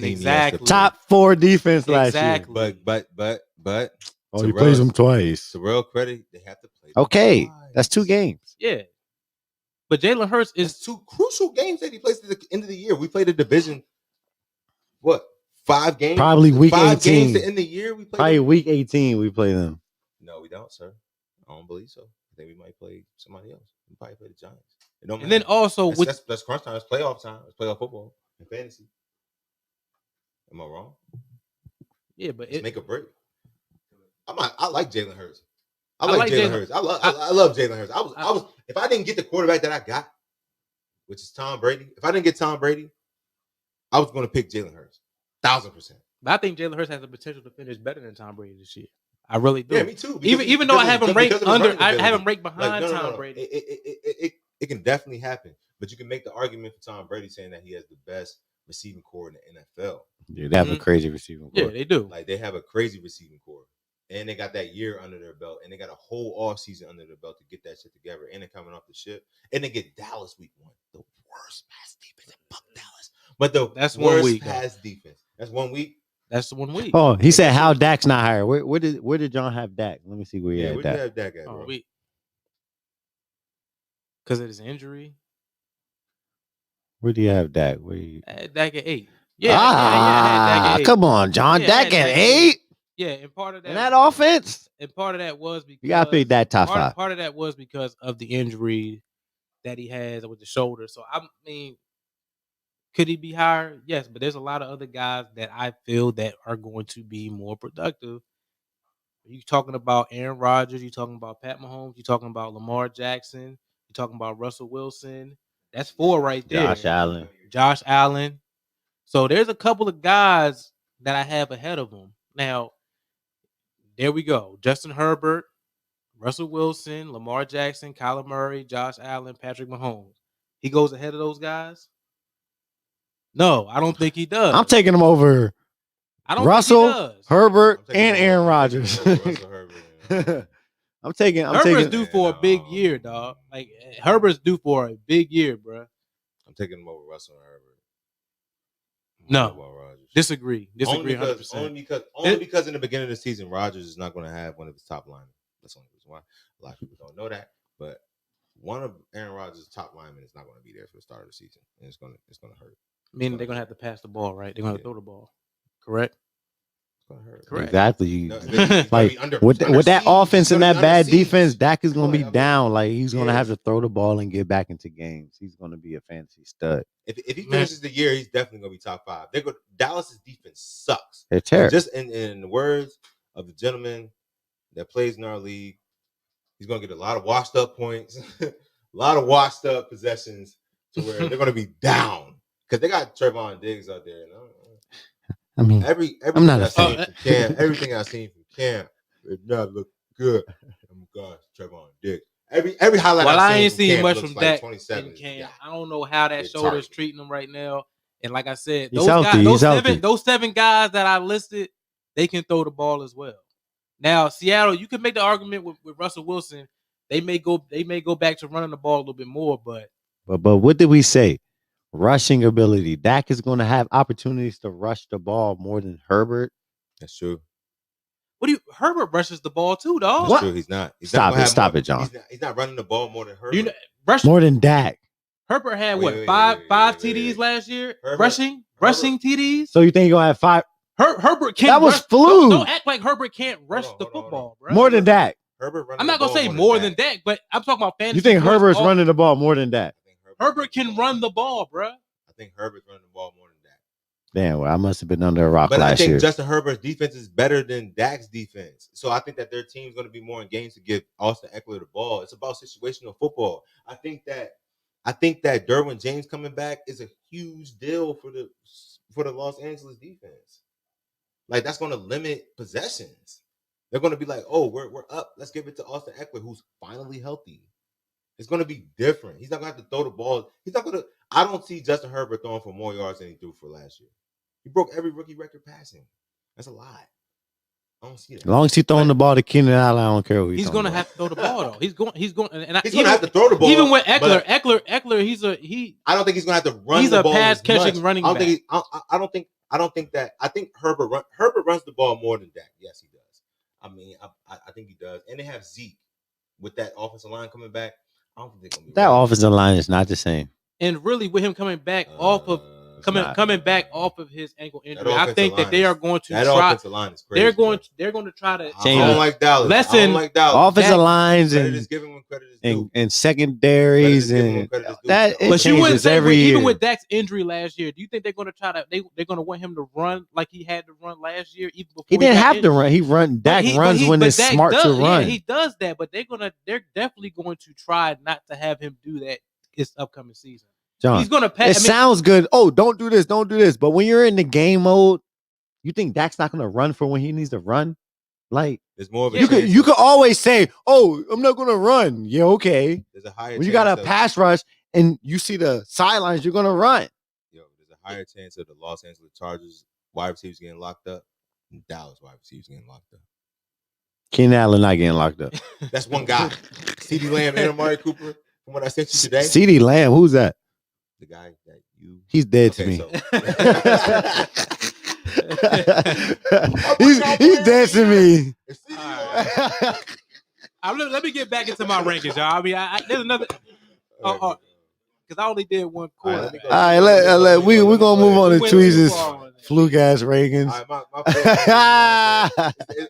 exactly. Top 4 defense last year. But oh, he plays them twice. To real credit, they have to play. Okay, twice. That's 2 games. Yeah, but Jalen Hurts is 2 crucial games that he plays at the end of the year. We played a division. What 5 games? Probably week 18. 5 games to end the year. We probably them? Week 18. We play them. No, we don't, sir. I don't believe so. I think we might play somebody else. We probably play the Giants. And then also that's crunch time. It's playoff time. It's playoff football and fantasy. Am I wrong? Yeah, but make a break. I like Jalen Hurts. I like Jalen Hurts. I love Jalen Hurts. I was if I didn't get the quarterback that I got, which is Tom Brady, if I didn't get Tom Brady, I was going to pick Jalen Hurts, 1,000%. But I think Jalen Hurts has the potential to finish better than Tom Brady this year. I really do. Yeah, me too. Even though I have him ranked I have him ranked behind Tom Brady. It can definitely happen, but you can make the argument for Tom Brady saying that he has the best receiving core in the NFL. Yeah, they have a crazy receiving core. Yeah, they do. Like they have a crazy receiving core, and they got that year under their belt, and they got a whole off season under their belt to get that shit together, and they're coming off the ship, and they get Dallas week 1, the worst pass defense. Fuck Dallas, but that's worst 1 week pass defense. That's 1 week. That's 1 week. Oh, he said how Dak's not higher. Where did John have Dak? Let me see where he had Dak. Dak. Where you have Dak at, bro? Because of his injury. Where do you have Dak? Dak at 8. Yeah, Dak at 8. Come on, John. Dak at 8? Yeah, and part of that. And that offense? And part of that was because you gotta pick that top 5. Part of that was because of the injury that he has with the shoulder. So I mean, could he be higher? Yes, but there's a lot of other guys that I feel that are going to be more productive. You're talking about Aaron Rodgers. You're talking about Pat Mahomes. You're talking about Lamar Jackson. You're talking about Russell Wilson. That's 4 right there. Josh Allen. So there's a couple of guys that I have ahead of him. Now, there we go. Justin Herbert, Russell Wilson, Lamar Jackson, Kyler Murray, Josh Allen, Patrick Mahomes. He goes ahead of those guys? No, I don't think he does. I'm taking him over Russell, Herbert, and Aaron Rodgers. Herbert's due for a big year, dog. Like Herbert's due for a big year, bro. I'm taking him over Russell and Herbert. No, disagree. Only because in the beginning of the season, Rodgers is not going to have one of his top linemen. That's the only reason why. A lot of people don't know that, but one of Aaron Rodgers' top linemen is not going to be there for the start of the season, and it's going to hurt. Meaning they're going to have to pass the ball, right? They're going to throw the ball, correct? Correct. Exactly. Like with that offense and that bad defense, Dak is going to be down. Like he's going to have to throw the ball and get back into games. He's going to be a fantasy stud. If he finishes the year, he's definitely going to be top 5. Dallas's defense sucks. They're terrible. Just in the words of the gentleman that plays in our league, He's going to get a lot of washed up points, a lot of washed up possessions to where they're going to be down because they got Trevon Diggs out there. I mean, everything I've seen from Cam, everything I've seen from Cam, it not look good. Oh my gosh, Trevon Diggs. Every highlight I I've ain't seen seen much looks from like Dak 27. and Cam. Yeah. I don't know how that shoulder's treating him right now. And like I said, those seven guys that I listed, they can throw the ball as well. Now, Seattle, you can make the argument with Russell Wilson. They may go back to running the ball a little bit more, but what did we say? Rushing ability. Dak is going to have opportunities to rush the ball more than Herbert. That's true. Herbert rushes the ball too, dog. That's true. He's not. Stop it, John. He's not running the ball more than Herbert. More than Dak. Herbert had five TDs last year. Rushing TDs. So you think you're gonna have 5? Herbert can't. That was fluke. Don't act like Herbert can't rush the football, bro. More than Dak. I'm not gonna say more than Dak, but I'm talking about fantasy. You think Herbert's running the ball more than Dak? Herbert can run the ball, bro. I think Herbert's running the ball more than Dak. Damn, well, I must have been under a rock last year. But I think Justin Herbert's defense is better than Dak's defense. So I think that their team's going to be more engaged to give Austin Eckler the ball. It's about situational football. I think that Derwin James coming back is a huge deal for the Los Angeles defense. Like, that's going to limit possessions. They're going to be like, oh, we're up. Let's give it to Austin Eckler, who's finally healthy. It's going to be different. He's not going to have to throw the ball. He's not going to. I don't see Justin Herbert throwing for more yards than he threw for last year. He broke every rookie record passing. That's a lot. I don't see that. As long as he's throwing the ball to Keenan Allen, I don't care who he's going to have to throw the ball though. He's going, he's going to have to throw the ball. Even with Eckler, I don't think he's going to have to run the ball. He's a pass catching running back. I don't think that. I think Herbert runs the ball more than Dak. Yes, he does. I mean, I think he does. And they have Zeke with that offensive line coming back. I don't think they're going to be that offensive line is not the same. And really, with him coming back off of his ankle injury, I think that they are going to try. That offensive line is crazy. They're going to try to change. I don't like Dallas. Offensive lines and secondaries and that it changes every year. Even with Dak's injury last year, do you think they're going to try to? They're going to want him to run like he had to run last year? Even before he didn't have to run. Dak runs when it's smart to run. Yeah, he does that, but they're definitely going to try not to have him do that this upcoming season. John, he's gonna pass. It sounds good. Oh, don't do this. But when you're in the game mode, you think Dak's not gonna run for when he needs to run? Like, there's more of a you could always say, "Oh, I'm not gonna run." Yeah, okay. There's a higher. When you got a pass rush and you see the sidelines, you're gonna run. There's a higher chance of the Los Angeles Chargers wide receivers getting locked up than Dallas wide receivers getting locked up. Keenan Allen not getting locked up. That's one guy. CeeDee Lamb and Amari Cooper. From what I sent you today. CeeDee Lamb, who's that? The guy that you. He's dead to me. he's dead to me. Let me get back into my rankings, y'all. I mean, there's another. Because I only did one quarter. All right, we're gonna move on to Tweezer's fluke ass rankings.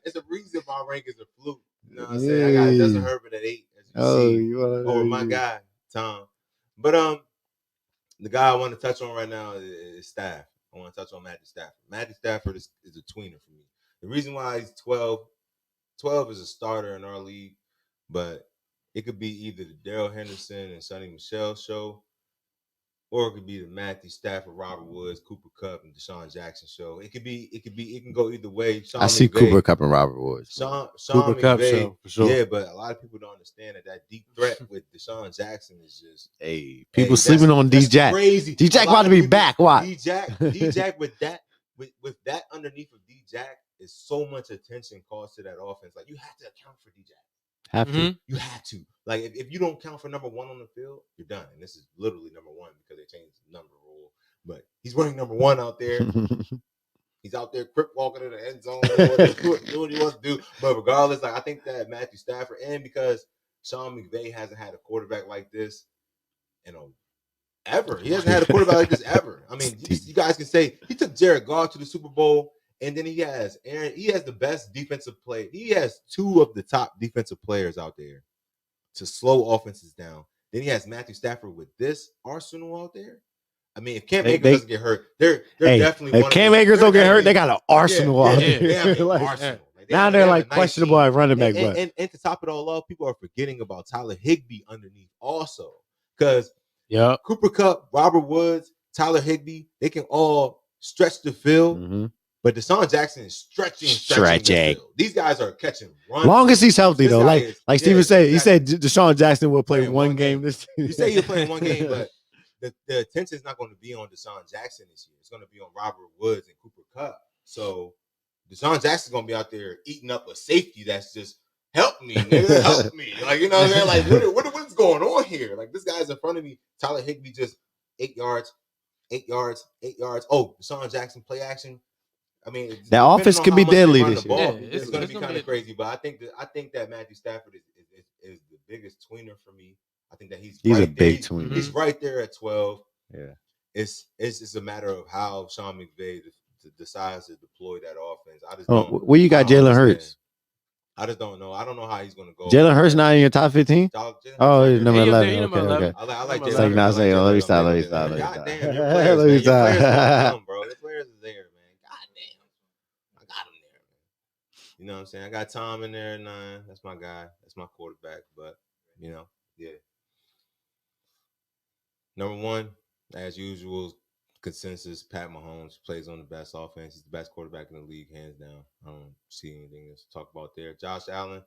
It's a reason my rankings are fluke. You know what I'm saying? I got Justin Herbert at 8. Over my guy Tom, but the guy I want to touch on right now is Staff. I want to touch on Matthew Stafford. Matthew Stafford is a tweener for me. The reason why he's 12 is a starter in our league, but it could be either the Darrell Henderson and Sonny Michel show, or it could be the Matthew Stafford, Robert Woods, Cooper Kupp, and Deshaun Jackson show. It can go either way. I see Cooper Kupp and Robert Woods. Cooper Kupp show for sure. Yeah, but a lot of people don't understand that deep threat with Deshaun Jackson is just people sleeping on D-Jack. Crazy. D-Jack about to be back. Why? D-Jack with that underneath of D-Jack is so much attention caused to that offense. Like, you have to account for D-Jack. You have to. Like, if you don't count for number 1 on the field, you're done. And this is literally number 1 because they changed the number rule. But he's running number 1 out there. He's out there crip walking in the end zone, doing what he wants to do. But regardless, like, I think that Matthew Stafford, and because Sean McVay hasn't had a quarterback like this, ever. He hasn't had a quarterback like this ever. I mean, you guys can say he took Jared Goff to the Super Bowl. And then he has the best defensive play. He has 2 of the top defensive players out there to slow offenses down. Then he has Matthew Stafford with this arsenal out there. I mean, if Cam Akers doesn't get hurt, they're definitely. If Cam Akers don't get hurt, they got an arsenal out there. They have an arsenal. Like, Now they're like questionable at running back. And to top it all off, people are forgetting about Tyler Higbee underneath also. Because Cooper Kupp, Robert Woods, Tyler Higbee, they can all stretch the field. But Deshaun Jackson is stretching the field. These guys are catching runs. Long as he's healthy, though. Like Steven said, he said Deshaun Jackson will play one game this season. You say you're playing one game, but the attention is not going to be on Deshaun Jackson this year. It's going to be on Robert Woods and Cooper Kupp. So Deshaun Jackson's going to be out there eating up a safety that's just, help me, nigga, help me. Like, you know what I'm saying? Like, what's going on here? Like, this guy's in front of me. Tyler Higbee just 8 yards. Oh, Deshaun Jackson play action. I mean, that offense could be deadly this year. Yeah, it's going to be kind of crazy, but I think that Matthew Stafford is the biggest tweener for me. I think that he's right a big tweener. He's right there at 12. Yeah, it's just a matter of how Sean McVay decides to deploy that offense. I just don't. Where you got Jalen Hurts? I just don't know. I don't know how he's going to go. Jalen Hurts not in your top 15? Oh, he's number 11. Okay. I like Jalen. It's like not saying. Let me stop. Goddamn, your players are come, bro. The players are there, man. Goddamn, I got him there, man. You know what I'm saying? I got Tom in there at 9. That's my guy. That's my quarterback. But yeah. Number 1, as usual, consensus, Pat Mahomes plays on the best offense. He's the best quarterback in the league, hands down. I don't see anything else to talk about there. Josh Allen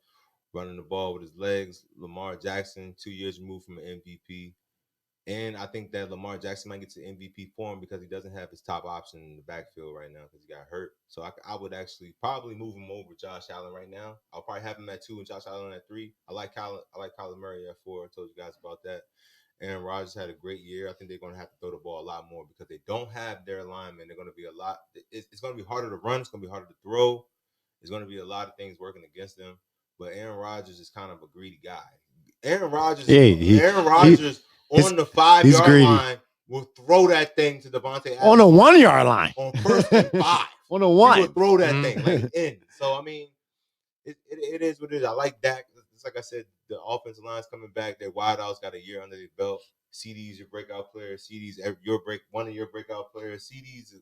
running the ball with his legs. Lamar Jackson, 2 years removed from an MVP. And I think that Lamar Jackson might get to MVP form because he doesn't have his top option in the backfield right now because he got hurt. So I would actually probably move him over Josh Allen right now. I'll probably have him at 2 and Josh Allen at 3. I like Kyler Murray at 4. I told you guys about that. Aaron Rodgers had a great year. I think they're going to have to throw the ball a lot more because they don't have their linemen. They're going to be a lot. It's going to be harder to run. It's going to be harder to throw. There's going to be a lot of things working against them. But Aaron Rodgers is kind of a greedy guy. Aaron Rodgers on the 5-yard line will throw that thing to Devontae Adams. On the 1-yard line. On 1st and 5. On the 1. He will throw that thing like in. So, I mean, it is what it is. I like Dak. It's like I said, the offensive line's coming back. Their wideouts got a year under their belt. CD's your breakout player. CD's one of your breakout players. CD's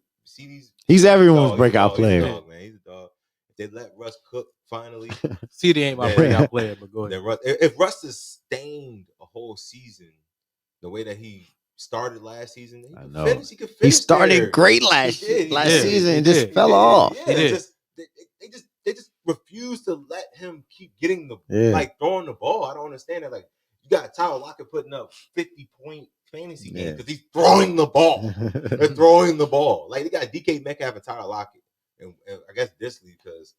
he's everyone's breakout player. He's a dog, man. He's a dog. If they let Russ cook finally. CD ain't my breakout player, but go ahead. If Russ sustained a whole season the way that he started last season, he could finish. He started great last season and just fell off. Yeah, they just refuse to let him keep getting throwing the ball. I don't understand that. Like, you got Tyler Lockett putting up 50-point fantasy games because he's throwing the ball. They're throwing the ball. Like, they got DK Metcalf and Tyler Lockett, and I guess Disley because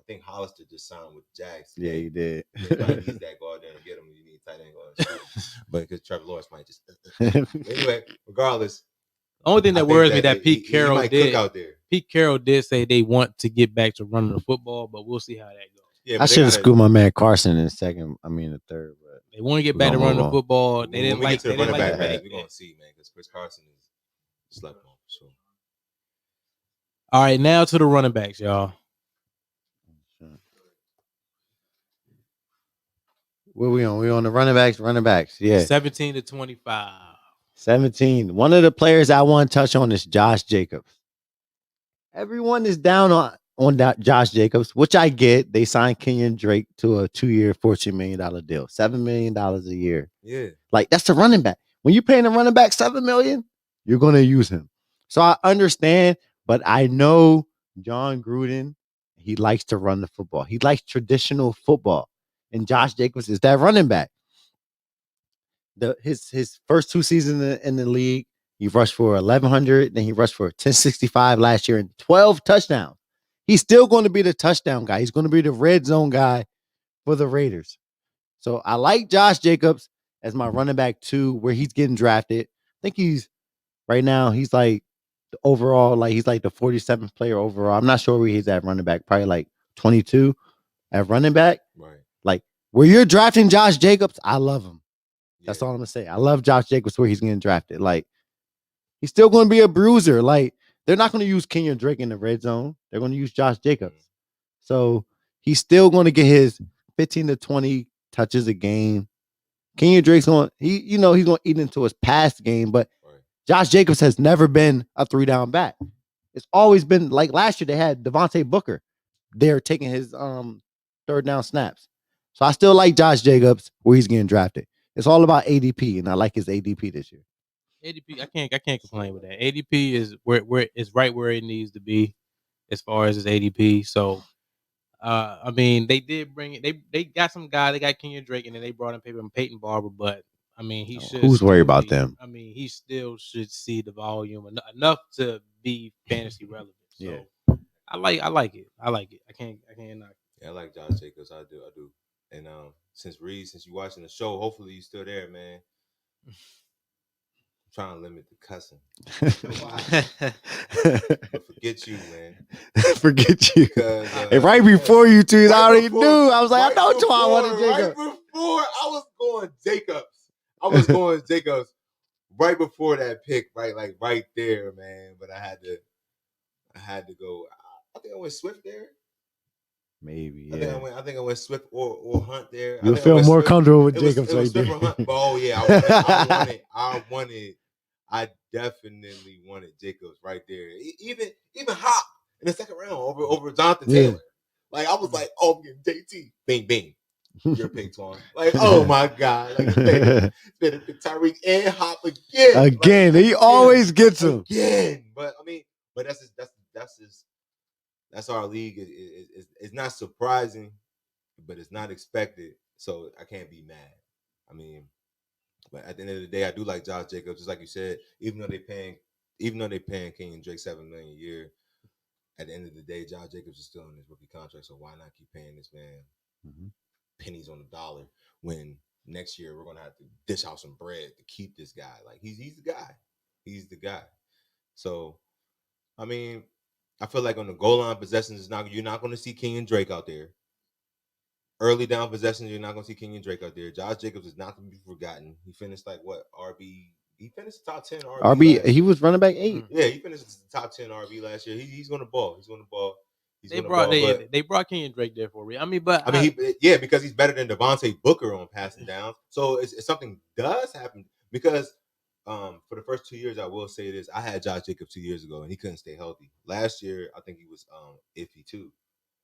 I think Hollister just signed with Jags. Yeah, he did. He's that go out there and get him. You need tight end go out. But because Trevor Lawrence might just anyway. Regardless. The only thing that worries me that Pete Carroll did out there. Pete Carroll did say they want to get back to running the football, but we'll see how that goes. Yeah, I should have screwed my man Carson in the third. But they want to get back to running the football. They didn't like the running back. We're gonna see, man, because Chris Carson is slept on. So, all right, now to the running backs, y'all. Where we on? We on the running backs. Running backs, yeah. 17 to 25. 17. One of the players I want to touch on is Josh Jacobs. Everyone is down on that Josh Jacobs, which I get. They signed Kenyon Drake to a 2-year, $14 million deal, $7 million a year. Yeah, like that's the running back. When you're paying a running back $7 million, you're going to use him. So I understand, but I know John Gruden. He likes to run the football. He likes traditional football, and Josh Jacobs is that running back. His first 2 seasons in the league, he rushed for 1,100, then he rushed for 1,065 last year and 12 touchdowns. He's still going to be the touchdown guy. He's going to be the red zone guy for the Raiders. So I like Josh Jacobs as my running back 2, where he's getting drafted. I think he's like the overall, like he's like the 47th player overall. I'm not sure where he's at running back, probably like 22 at running back. Right. Like where you're drafting Josh Jacobs, I love him. That's all I'm gonna say. I love Josh Jacobs where he's getting drafted. Like, he's still gonna be a bruiser. Like, they're not gonna use Kenyon Drake in the red zone. They're gonna use Josh Jacobs. So he's still gonna get his 15 to 20 touches a game. Kenyon Drake's he's gonna eat into his past game, but Josh Jacobs has never been a 3-down back. It's always been like last year they had Devontae Booker. there taking his third down snaps. So I still like Josh Jacobs where he's getting drafted. It's all about ADP, and I like his ADP this year. ADP, I can't complain with that. ADP is where it's right where it needs to be as far as his ADP. So I mean, they did bring it. They got some guy. They got Kenyon Drake, and then they brought in Peyton Barber. But I mean, he should. Who's worried still about be, them? I mean, he still should see the volume enough to be fantasy relevant. So I like it. I like it. I can't knock it. Yeah, I like Josh Jacobs. I do. And since you watching the show, hopefully you still there, man. I'm trying to limit the cussing. But forget you, man. Forget you. And right before you two, I already knew. I was like, I know Antoine wanted Jacobs. Right before I was going Jacobs. Right before that pick, right there, man. But I had to go. I think I went Swift there. Maybe, yeah. I think I went Swift or Hunt there. You feel more comfortable with Jacobs right there. Swift or Hunt. Oh yeah, I definitely wanted Jacobs right there. Even Hop in the second round over Jonathan Taylor. Like I was like, oh, I'm getting JT. Bing bing. Your pick, Twan. Like, oh my God. Like better pick Tyreek and Hop again. Again, he always gets him. Again. But I mean, that's our league. It's not surprising, but it's not expected. So I can't be mad. I mean, but at the end of the day, I do like Josh Jacobs, just like you said. Even though they're paying King and Drake $7 million a year, at the end of the day, Josh Jacobs is still in his rookie contract. So why not keep paying this man pennies on the dollar when next year we're gonna have to dish out some bread to keep this guy? Like he's the guy. He's the guy. So I mean, I feel like on the goal line possessions, you're not going to see King and Drake out there. Early down possessions, you're not going to see King and Drake out there. Josh Jacobs is not to be forgotten. He finished like what RB? He finished top 10 RB. He was running back 8. Yeah, he finished top 10 RB last year. He's going to ball. They brought Kenyon Drake there for a reason. Because he's better than Devontae Booker on passing down. So if something does happen, because for the first 2 years, I will say this: I had Josh Jacobs 2 years ago, and he couldn't stay healthy. Last year, I think he was iffy too.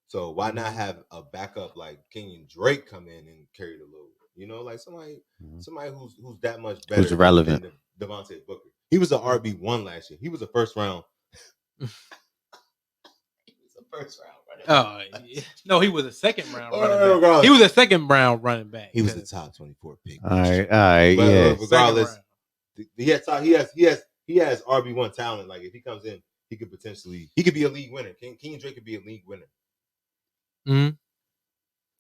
So why not have a backup like Kenyon Drake come in and carry the load? You know, like somebody who's that much better, who's relevant than Devontae Booker. He was an RB1 last year. He was a first round. No, he was a second round running back. He was a second round running back. He was the top 24 pick. All right, but, yeah. Regardless, he has RB1 talent. Like if he comes in, he could be a league winner. Kenyon Drake could be a league winner. Mm-hmm.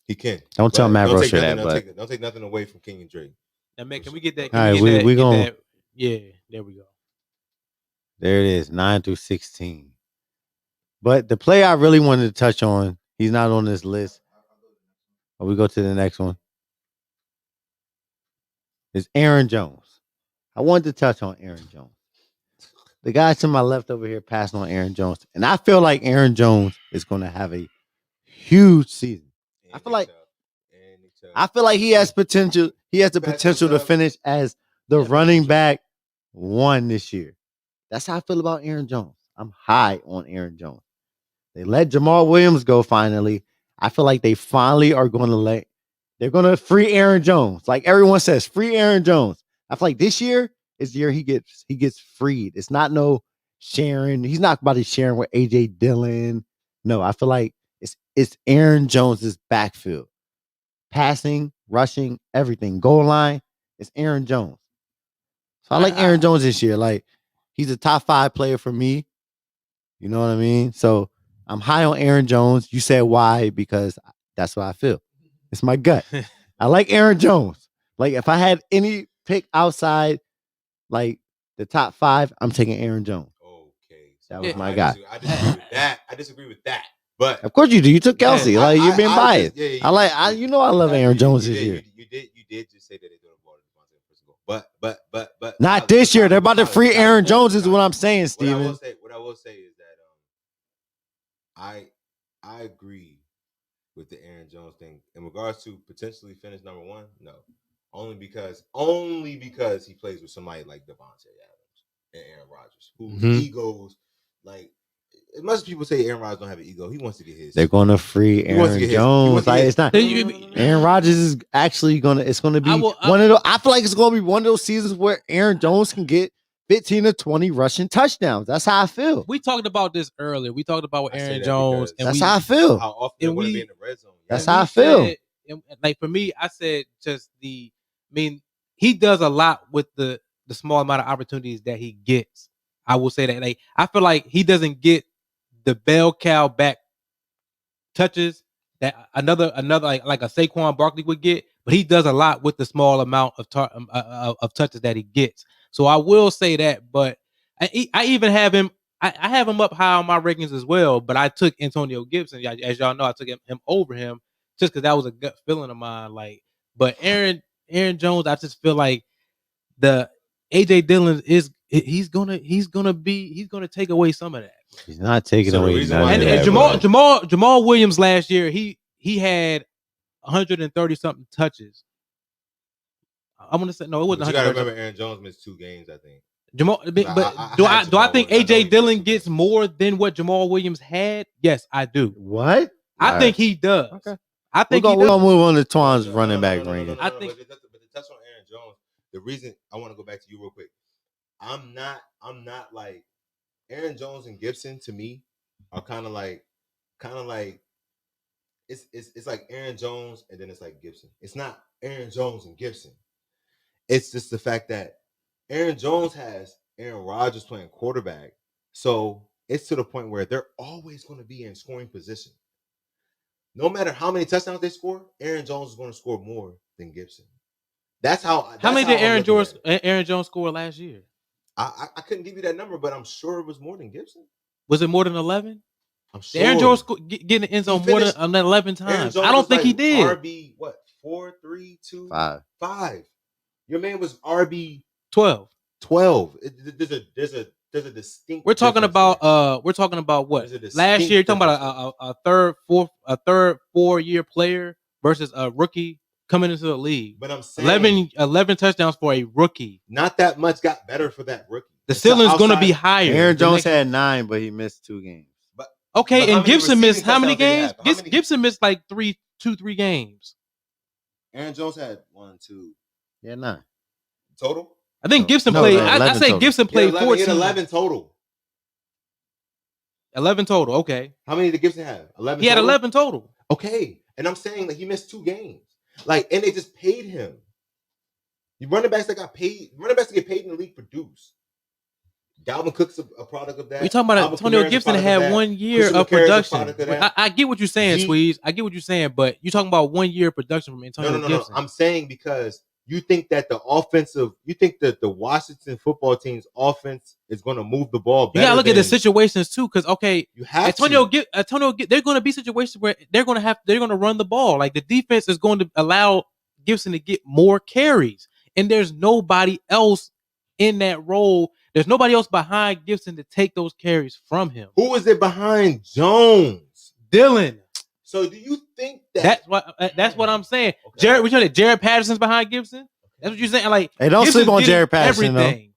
He can. Don't tell Matt Rusher that, but don't take nothing away from Kenyon Drake. Now, man, can we get that? All right, we gonna. Yeah, there we go. There it is, 9 through 16. But the play I really wanted to touch on, he's not on this list. We go to the next one. Is Aaron Jones. I wanted to touch on Aaron Jones. The guy to my left over here passed on Aaron Jones. And I feel like Aaron Jones is going to have a huge season. I feel like he has potential. He has the potential to finish as the running back 1 this year. That's how I feel about Aaron Jones. I'm high on Aaron Jones. They let Jamal Williams go finally. I feel like they finally are going to they're going to free Aaron Jones. Like everyone says, free Aaron Jones. I feel like this year is the year he gets freed. It's not no sharing. He's not about to sharing with AJ Dillon. No, I feel like it's Aaron Jones's backfield. Passing, rushing, everything. Goal line, it's Aaron Jones. So I like Aaron Jones this year. Like he's a top 5 player for me. You know what I mean? So I'm high on Aaron Jones. You said why? Because that's what I feel. It's my gut. I like Aaron Jones. Like if I had any pick outside like the top 5, I'm taking Aaron Jones. Okay. So that was my guy. I disagree with that. But of course you do. You took Kelsey. You're being biased. I love Aaron Jones this year. You did just say that they're doing ball to Devontae first of all. But not this year. They're about to free Aaron Jones is what I'm saying, Steven. What I will say is that I agree with the Aaron Jones thing in regards to potentially finish number 1. No, only because he plays with somebody like Devontae Adams and Aaron Rodgers, whose egos, like as much as people say Aaron Rodgers don't have an ego, he wants to get his. They're gonna free Aaron Jones. Like it's not. Aaron Rodgers is actually gonna. It's gonna be one of those. I feel like it's gonna be one of those seasons where Aaron Jones can get 15 to 20 rushing touchdowns. That's how I feel. We talked about this earlier. We talked about Aaron Jones, and that's how I feel. How often they're going to be in the red zone. That's how I feel. Like for me, I said just I mean, he does a lot with the small amount of opportunities that he gets. I will say that. Like I feel like he doesn't get the bell cow back touches that another like a Saquon Barkley would get, but he does a lot with the small amount of touches that he gets. So I will say that, but I even have him. I have him up high on my rankings as well. But I took Antonio Gibson, as y'all know, I took him over him just because that was a gut feeling of mine. Like, but Aaron Jones, I just feel like the AJ Dillon he's gonna take away some of that. He's not taking away. And Jamal Williams last year, he had 130 something touches. I'm gonna say no, it wasn't. You gotta remember, Aaron Jones missed 2 games, I think. Jamal, but do I think AJ Dillon gets more than what Jamal Williams had? Yes, I do. What? I think he does. Okay. I think we're gonna move on to Twan's running back ranking. I think, but the touch on Aaron Jones. The reason I want to go back to you real quick. I'm not like Aaron Jones and Gibson. To me, are kind of like it's like Aaron Jones and then it's like Gibson. It's not Aaron Jones and Gibson. It's just the fact that Aaron Jones has Aaron Rodgers playing quarterback. So it's to the point where they're always going to be in scoring position. No matter how many touchdowns they score, Aaron Jones is going to score more than Gibson. That's how. How many did Aaron Jones score last year? I couldn't give you that number, but I'm sure it was more than Gibson. Was it more than 11? I'm sure. Aaron Jones getting the end zone more than 11 times. I don't think he did. RB what? 4, 3, 2, 5. Your man was RB 12. There's a distinct. We're talking about what? Last year, you're talking about a third 4-year player versus a rookie coming into the league. But I'm saying 11 touchdowns for a rookie. Not that much got better for that rookie. The ceiling's going to be higher. Aaron Jones had 9, but he missed 2 games. But and Gibson missed how many games? Gibson missed like 3 games. Aaron Jones had 1, 2. Yeah, 9 total. I think Gibson played. I say total. Gibson played 14. He had 11 total. 11 total. Okay. How many did Gibson have? 11. He had 11 total. Okay, and I'm saying like he missed 2 games. Like, and they just paid him. The running backs that got paid. Running backs that get paid in the league produce. Dalvin Cook's a product of that. We talking about Antonio Gibson had 1 year of production. I get what you're saying, Squeeze. I get what you're saying, but you're talking about 1 year of production from Antonio Gibson. No. I'm saying because you think that the Washington football team's offense is going to move the ball better. You gotta look at the situations too, because you have Antonio. They're going to be situations where they're going to run the ball. Like the defense is going to allow Gibson to get more carries, and there's nobody else in that role. There's nobody else behind Gibson to take those carries from him. Who is it behind Jones? Dillon. So do you think that that's what I'm saying? Okay. Jared Patterson's behind Gibson. That's what you're saying. Like, hey, don't sleep on Jared Patterson. Everything.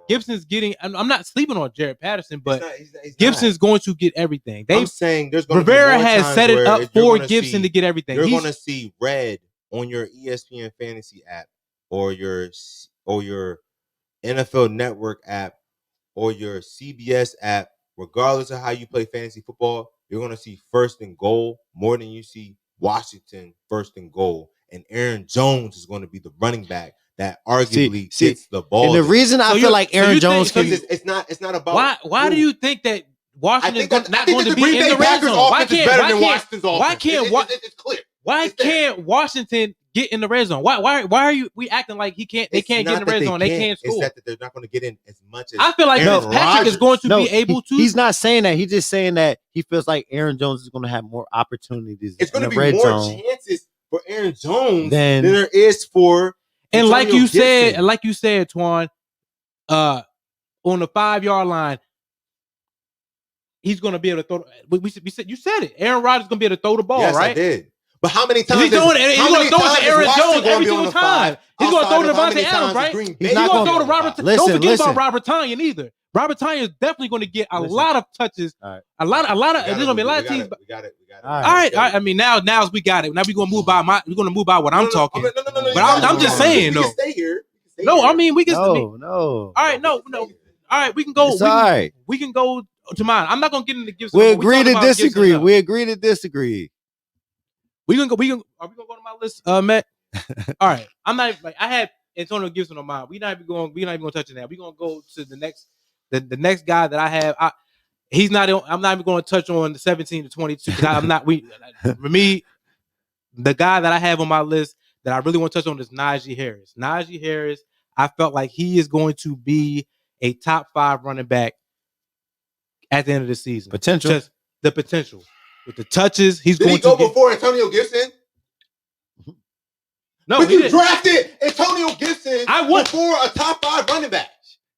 Gibson's getting. I'm not sleeping on Jared Patterson, but he's Gibson's going to get everything. I'm saying there's going Rivera to be has set it up for Gibson to get everything. You're going to see red on your ESPN Fantasy app or your NFL Network app or your CBS app, regardless of how you play fantasy football. You're going to see 1st and goal more than you see Washington 1st and goal. And Aaron Jones is going to be the running back that arguably gets the ball. And the reason I feel like Aaron Jones it's not about why do you think that Washington is not going to be in the red zone? Why can't it's clear. Why can't Washington get in the red zone? Why are we acting like they can't get in the red zone? They can't score. It's that they're not going to get in as much as I feel like Patrick is going to be able to. He's not saying that. He's just saying that he feels like Aaron Jones is going to have more opportunities. It's going to be more chances for Aaron Jones than there is for. And like you said, Antoine, on the 5-yard line, he's going to be able to throw. You said it. Aaron Rodgers is going to be able to throw the ball, yes, right? I did. But how many times he's going to throw it to Aaron Jones every single time? He's going to throw to Devontae Adams, right? He's not going to throw to Robert. Don't forget about Robert Tonyan either. Robert Tonyan is definitely going to get a lot of touches. All right. A lot of. There's going to be a lot of teams. We got it. All right. I mean, now we got it. Now we're going to move by what I'm talking. No. But I'm just saying, though. Stay here. I mean, we can. No. All right, no. All right, we can go. It's all right. We can go to mine. I'm not going to get into Gibson. We agree to disagree. We agree to disagree. We can go. Are we gonna go to my list, Matt? All right. I'm not like I had Antonio Gibson on mine. We're not even going to touch it now. We're gonna go to the next next guy that I have. He's not. I'm not even going to touch on the 17 to 22. I'm not. For me, the guy that I have on my list that I really want to touch on is Najee Harris. Najee Harris. I felt like he is going to be a top 5 running back at the end of the season. Potential. Just the potential. With the touches, he's Did going he go to before Antonio Gibson? No, but you drafted Antonio Gibson before a top 5 running back.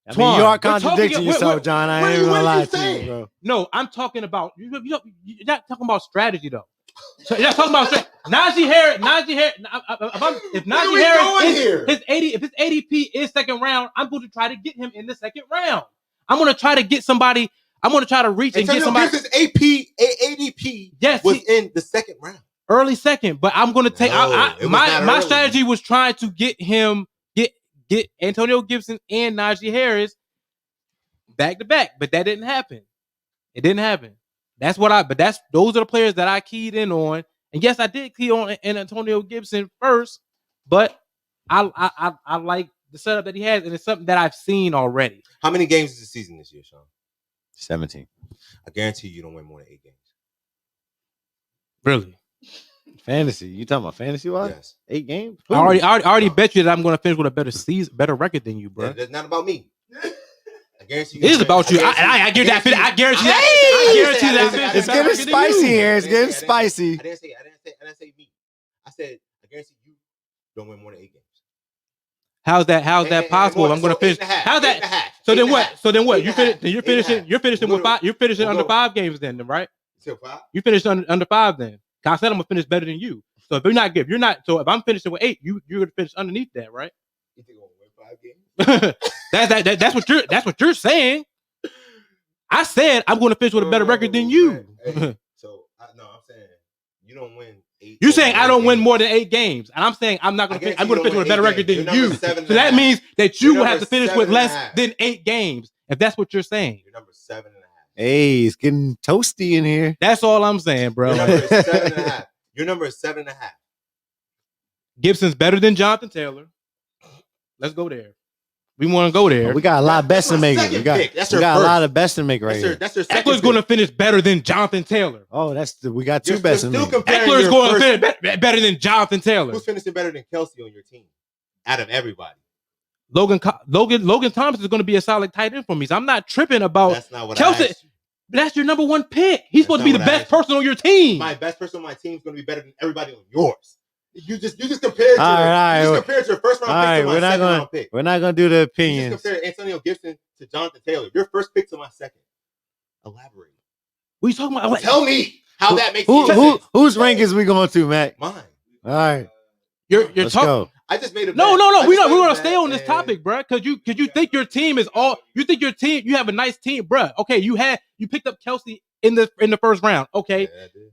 I mean, you are contradicting yourself, John. I ain't gonna lie to you, bro. No, I'm talking about you're not talking about strategy though. So you're not talking about strategy. Najee Harris. If Najee Harris if his ADP is second round, I'm going to try to get him in the second round. I'm going to try to get somebody. I'm going to try to reach and get somebody. Gibson's ADP was in the second round. Early second, but I'm going to take my strategy was trying to get Antonio Gibson and Najee Harris back to back, but that didn't happen. It didn't happen. Those are the players that I keyed in on. And yes, I did key on Antonio Gibson first, but I like the setup that he has, and it's something that I've seen already. How many games is the season this year, Sean? 17. I guarantee you don't win more than 8 games. Really? Fantasy? You talking about fantasy wise? Yes. 8 games? I already bet you that I'm going to finish with a better record than you, bro. That's not about me. I guarantee you. It is about you. I guarantee that. It's getting spicy here. It's getting spicy. I didn't say me. I said I guarantee you don't win more than 8 games. How's that possible? I'm going to finish. How's that? So then what? You're finishing with 5. You're finishing under 5 games then, right? Still 5? You finished under 5 then. I said I'm gonna finish better than you. So if I'm finishing with 8, you're gonna finish underneath that, right? You think I'm gonna win 5 games? That's what you're saying. I said I'm gonna finish with a better record than you. Hey, I'm saying you don't win 8. You're saying I don't win more than 8 games, and I'm saying I'm not gonna. I'm gonna finish with a better record than you. So that means that you will have to finish with less than 8 games. If that's what you're saying, you're number 7.5. Hey, it's getting toasty in here. That's all I'm saying, bro. Your number is 7.5. Your number is 7.5. Gibson's better than Jonathan Taylor. Let's go there. We want to go there. We got a lot of best to make. We got a lot of best to make right here. That's your second. Eckler's going to finish better than Jonathan Taylor. Oh, we got 2 best to make. Eckler's going to finish better than Jonathan Taylor. Who's finishing better than Kelsey on your team? Out of everybody. Logan Thomas is going to be a solid tight end for me. So I'm not tripping about That's not what Kelsey. I asked you. That's your number 1 pick. He's supposed to be the best person on your team. My best person on my team is going to be better than everybody on yours. You just compared your first round pick to my second round pick. We're not going to do the opinions. You just compared Antonio Gibson to Jonathan Taylor. Your first pick to my second. Elaborate. What are you talking about? Tell me how that makes sense. Whose rankings we going to, Matt? Mine. All right. Let's go. I just made a bet. No. We're going to stay on this topic, bro. Because you think your team is all. You think your team. You have a nice team, bro. Okay, you picked up Kelsey in the first round. Okay, yeah, I did.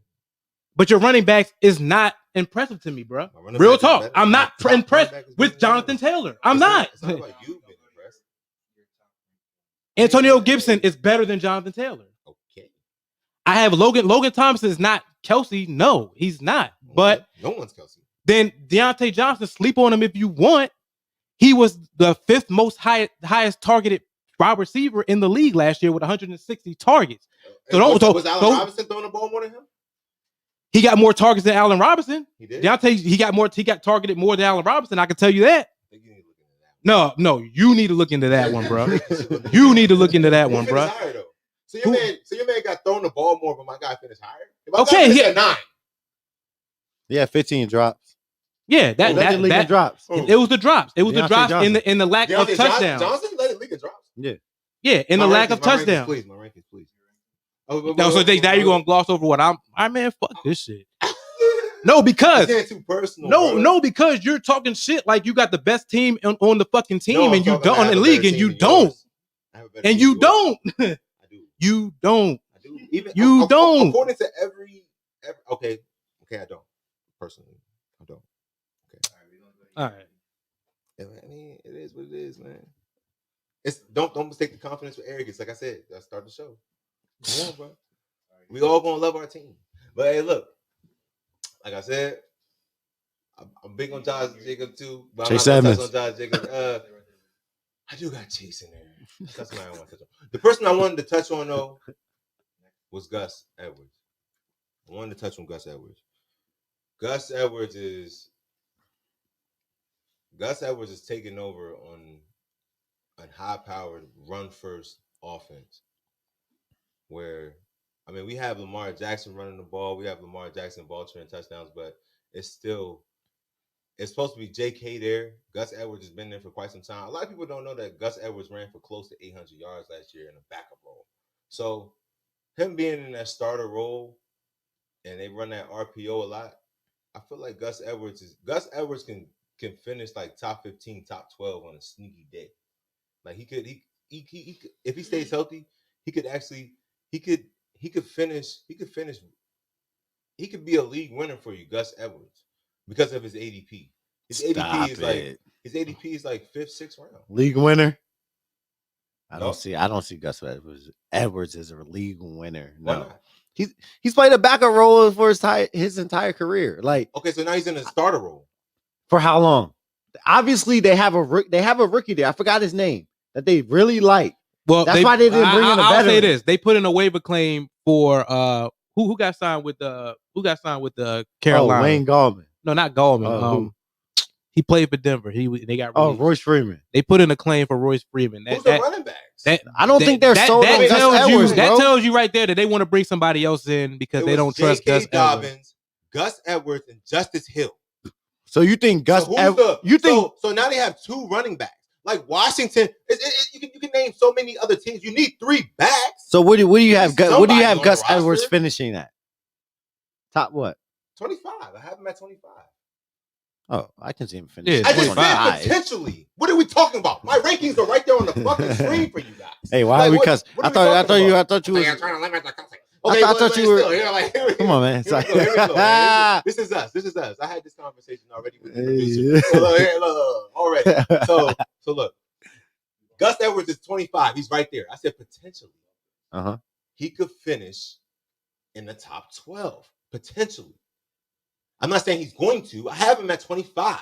But your running backs is not impressive to me, bro. Real talk. I'm not impressed with Jonathan Taylor. I'm not. It's not about you being impressed. Antonio Gibson is better than Jonathan Taylor. Okay. I have Logan Thompson is not Kelsey. No, he's not. But no one's Kelsey. Then Deontay Johnson, sleep on him if you want. He was the 5th most highest targeted wide receiver in the league last year with 160 targets. Was Allen Robinson throwing the ball more than him? He got more targets than Allen Robinson. He did. Deontay, he got targeted more than Allen Robinson. I can tell you that. No, you need to look into that one, bro. You need to look into that one, bro. Higher, though. So your man got thrown the ball more, but my guy finished higher. Okay, he had 9. Yeah, 15 drops. Yeah, that drops. It was the drops. It was the drops in the lack of touchdowns. Johnson let it leak in drops. Yeah, in the lack of touchdowns. My rankings, please. So now you're gonna gloss over what man, fuck this shit. No, because too personal, no, because you're talking shit like you got the best team on the fucking team and you don't in the league and you don't. I have a better. And you don't. I do. You don't. I do. Even you don't. According to every okay, I don't. Personally, I don't. Okay. All right. I mean, it is what it is, man. It's don't mistake the confidence for arrogance. Like I said, let's start the show. Come on, bro. We all gonna love our team. But hey, look, like I said, I'm big on Josh Jacobs too. But Chase I'm not Edmonds. on Josh Jacobs. I do got Chase in there. That's what I want to touch on. The person I wanted to touch on though was Gus Edwards. I wanted to touch on Gus Edwards. Gus Edwards is taking over on a high-powered run-first offense. Where, I mean, we have Lamar Jackson running the ball. We have Lamar Jackson vulturing touchdowns, but it's supposed to be J.K. there. Gus Edwards has been there for quite some time. A lot of people don't know that Gus Edwards ran for close to 800 yards last year in a backup role. So him being in that starter role and they run that RPO a lot, I feel like Gus Edwards can finish like top 15, top 12 on a sneaky day. Like he could if he stays healthy, he could be a league winner for you, Gus Edwards, because of his ADP. His ADP is like 5th, 6th round. League winner. I don't see Gus Edwards as a league winner. No. Why not? He's played a backup role for his entire career. Like, okay, so now he's in a starter role. For how long? Obviously, they have a rookie there. I forgot his name that they really like. Well, that's why they didn't bring in a veteran. I'll say this: they put in a waiver claim for who got signed with the Carolina. Wayne Gallman. No, not Gallman. He played for Denver. They got released. Royce Freeman. They put in a claim for Royce Freeman. Who's the running backs? I don't think they're sold on Gus Edwards, bro. That tells you right there that they want to bring somebody else in because they don't trust Gus Edwards. Gus Edwards and Justice Hill. So you think Gus Edwards? So now they have 2 running backs. Like Washington, you can name so many other teams. You need 3 backs. So what do you have? What do you have Gus Edwards finishing at? Top what? 25. I have him at 25. Oh, I can see him finish. I just said potentially. What are we talking about? My rankings are right there on the fucking screen for you guys. Hey, why? Like, because I thought you were. Okay, I thought you were. Still, come on, man. Here we go, man. This is us. I had this conversation already with the producer. Look, already. So look, Gus Edwards is 25. He's right there. I said potentially. He could finish in the top 12 potentially. I'm not saying he's going to. I have him at 25. I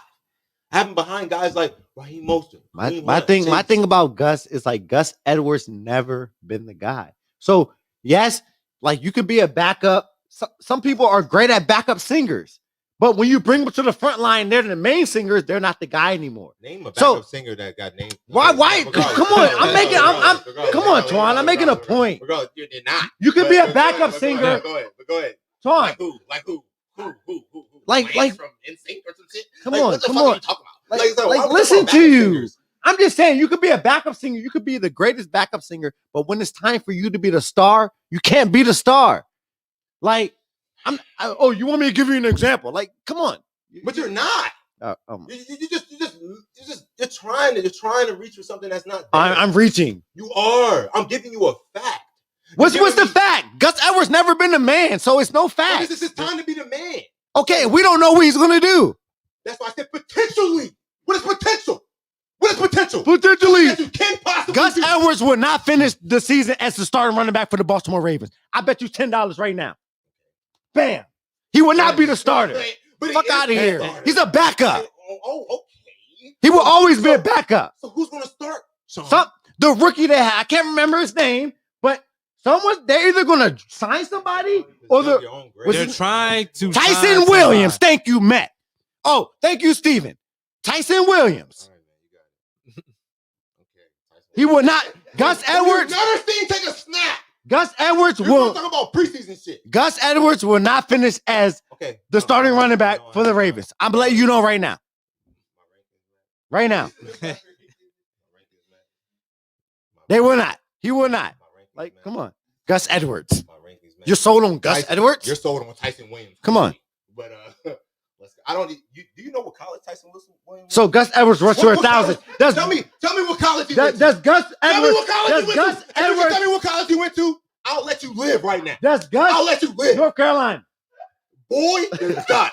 have him behind guys like Raheem Mostert. My thing about Gus is like Gus Edwards never been the guy. So yes, like you could be a backup. Some people are great at backup singers, but when you bring them to the front line, they're the main singers. They're not the guy anymore. Name a backup singer that got named. Why? Come on, come on, Antoine. I'm making a point. You're not. You could be a backup singer. Go ahead. Antoine. Like who? Like from NSYNC or some shit? Come on. What the fuck are you talking about? Like listen to you. Singers? I'm just saying you could be a backup singer. You could be the greatest backup singer, but when it's time for you to be the star, you can't be the star. Like, you want me to give you an example? Like, come on. But you're not. You're trying to reach for something that's not there. I'm reaching. You are. I'm giving you a fact. What's the fact? Gus Edwards never been the man, so it's no fact. This is his time to be the man. Okay, we don't know what he's gonna do. That's why I said potentially. What is potential? Potentially. That you can possibly Gus do. Edwards will not finish the season as the starting running back for the Baltimore Ravens. I bet you $10 right now. Bam. He will not be the starter. Fuck out of here. He's a backup. Oh, okay. He will always be a backup. So who's gonna start, Sean? The rookie they had, I can't remember his name, but they're either gonna sign somebody or they're trying to Tyson Williams. Thank you, Matt. Oh, thank you, Steven. Tyson Williams. He will not. Gus Edwards. Never seen take a snap. Gus Edwards will talk about preseason shit. Gus Edwards will not finish as the starting running back for the Ravens. I'm letting you know right now. Right now. They will not. He will not. Like, come on. Gus Edwards. You're sold on Gus Edwards? You're sold on Tyson Williams. Come on. But do you know what college Tyson Williams? So Gus Edwards rushed for 1,000. Tell me what college he went to. Does Gus Tell me Edwards? what college Does he went Gus to. If you can Edwards? tell me what college he went to, I'll let you live right now. Does Gus? I'll let you live. North Carolina. Boy, stop.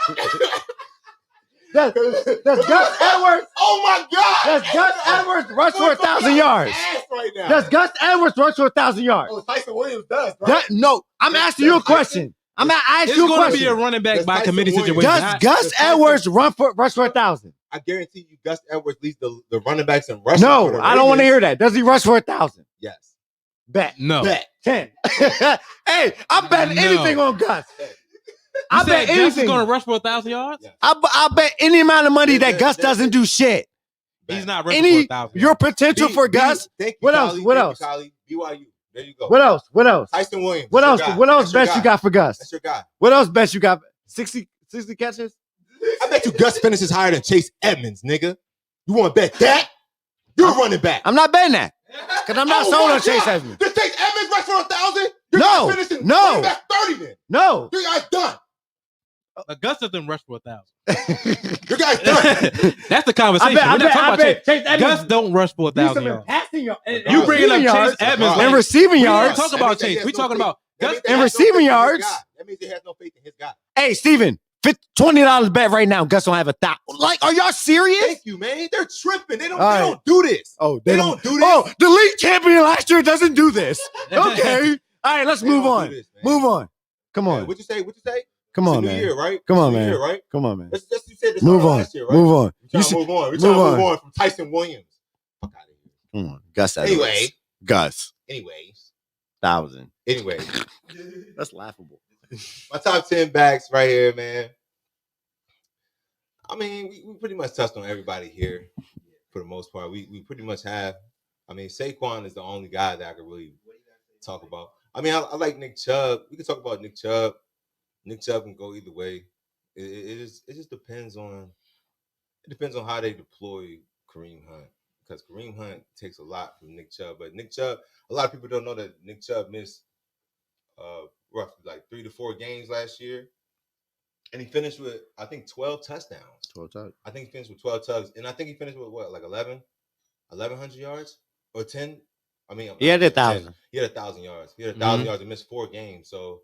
Does Gus Edwards? Oh my God! Does Gus Edwards rush for 1,000 yards? Right now. Does Gus Edwards rush for 1,000 yards? Oh, Tyson Williams does, right? No, I'm asking you a question. I'm asking you a question. It's going to be a running back by committee situation. Does Gus Edwards rush for 1,000? I guarantee you, Gus Edwards leads the running backs in rushing. No, I don't want to hear that. Does he rush for 1,000? Yes. Bet. No. Bet. 10. Hey, I'm betting anything on Gus. I bet Gus anything. is going to rush for 1,000 yards? Yes. I bet any amount of money that Gus doesn't do shit. He's not rushing for 1,000 your potential for Gus. Thank you, What else? Collie. What Thank else? You, Collie. BYU. There you go. What else? What else? Tyson Williams. What else? Your guy. What else That's your bet you guy. got for Gus? That's your guy. What else bet you got? 60 catches? I bet you Gus finishes higher than Chase Edmonds, nigga. You want to bet that? You're running back. I'm not betting that. Because I'm not sold on Chase Edmonds. Did Chase Edmonds rush for 1,000? Your No. guy finishing No. running back 30 then. No. Your guy's done. Gus doesn't rush for 1,000. Your guy's done. That's the conversation. We're not talking about Chase. Chase Edmonds. Gus don't rush for 1,000 yards. Passing yards. You bringing up yards Chase Edmonds and receiving we yards. don't talk about Chase. We're talking about Gus and receiving yards. That means he has no faith in his guy. Hey, Steven, $20 bet right now. Gus don't have 1,000. Like, are y'all serious? Thank you, man. They're tripping. They don't All right. do this. Oh, They don't do this. Oh, the league champion last year doesn't do this. Okay. All right, let's They move don't on. do this, man. Move on. Come Man, on. what you say? What you say? Come It's on, a man. new year, right? Come on, It's a new man. year, right? Come on, man. You said this Move on. last year, right? Move on. We're trying to move on. We're trying to move on from Tyson Williams. Fuck out of here. Come on. Gus Edwards. Anyway. Gus. Anyways. 1,000. Anyway. That's laughable. My top 10 backs right here, man. I mean, we pretty much touched on everybody here for the most part. We pretty much have. I mean, Saquon is the only guy that I could really talk about. I mean, I like Nick Chubb. We can talk about Nick Chubb. Nick Chubb can go either way. It just depends on how they deploy Kareem Hunt, because Kareem Hunt takes a lot from Nick Chubb. But Nick Chubb, a lot of people don't know that Nick Chubb missed roughly like 3 to 4 games last year. And he finished with, I think, 12 touchdowns. 12 touchdowns. I think he finished with 12 tugs. And I think he finished with what, like 1,100 yards? Or 10? I mean, He had 1,000. He had 1,000 yards. He had 1,000 yards and missed 4 games. So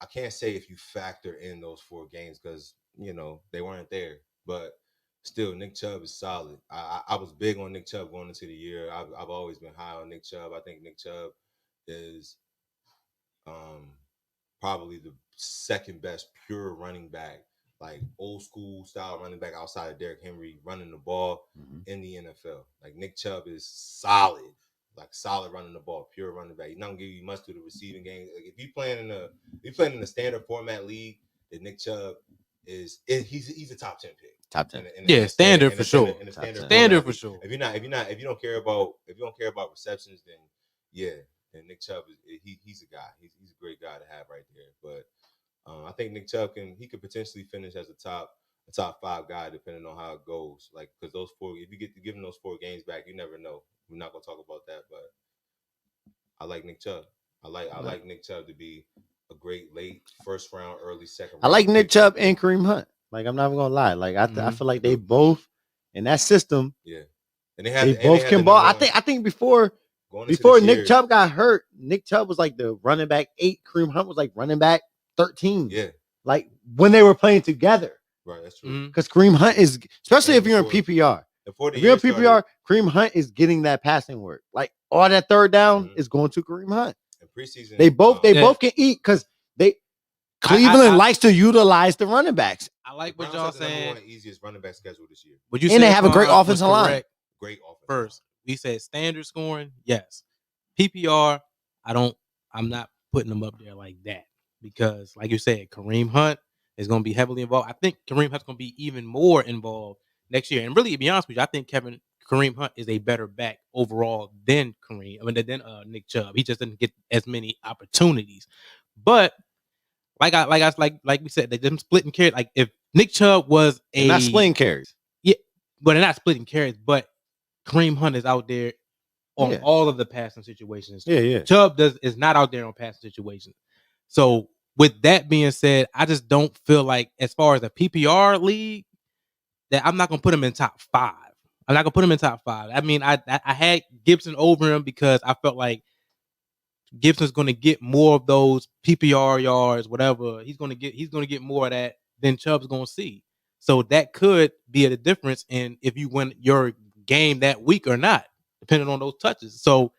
I can't say if you factor in those 4 games because, they weren't there. But still, Nick Chubb is solid. I was big on Nick Chubb going into the year. I've always been high on Nick Chubb. I think Nick Chubb is probably the second best pure running back, like old school style running back outside of Derrick Henry running the ball in the NFL. Like Nick Chubb is solid, like solid running the ball, pure running back. He's not gonna give you much to the receiving game. Like if you playing in a standard format league, then Nick Chubb he's a top 10 pick. Top 10. Standard for sure. Standard for sure. If you don't care about receptions, then yeah. And Nick Chubb he's a guy. He's a great guy to have right there. But I think Nick Chubb could potentially finish as a top 5 guy depending on how it goes. Like because those 4, if you get to give him those 4 games back, you never know. We're not gonna talk about that, but I like Nick Chubb. I like Nick Chubb to be a great late first round, early second round. I like Nick Chubb and Kareem Hunt. Like I'm not even gonna lie. Like I feel like they both in that system. Yeah, and they both can ball. I think before Nick Chubb got hurt, Nick Chubb was like the running back 8. Kareem Hunt was like running back 13. Yeah, like when they were playing together. Right, that's true. Because Kareem Hunt is, especially if you're in PPR. If you're in PPR, Kareem Hunt is getting that passing work. Like all that third down is going to Kareem Hunt. In preseason, they both can eat because Cleveland likes to utilize the running backs. I like what y'all saying. Easiest running back schedule this year. And they have a great offensive line. Great offense. First, we said standard scoring. Yes, PPR. I'm not putting them up there like that because, like you said, Kareem Hunt is going to be heavily involved. I think Kareem Hunt's going to be even more involved next year. And really, to be honest with you, I think Kareem Hunt is a better back overall than Nick Chubb. He just didn't get as many opportunities. But like we said, they didn't split and carry. Like if Nick Chubb was they're not splitting carries. Yeah, but they're not splitting carries. But Kareem Hunt is out there on all of the passing situations. Yeah. Chubb is not out there on passing situations. So with that being said, I just don't feel like as far as a PPR league that I'm not gonna put him in top 5. I'm not gonna put him in top 5. I mean, I had Gibson over him because I felt like Gibson's gonna get more of those PPR yards, whatever. He's gonna get more of that than Chubb's gonna see. So that could be a difference in if you win your game that week or not, depending on those touches. So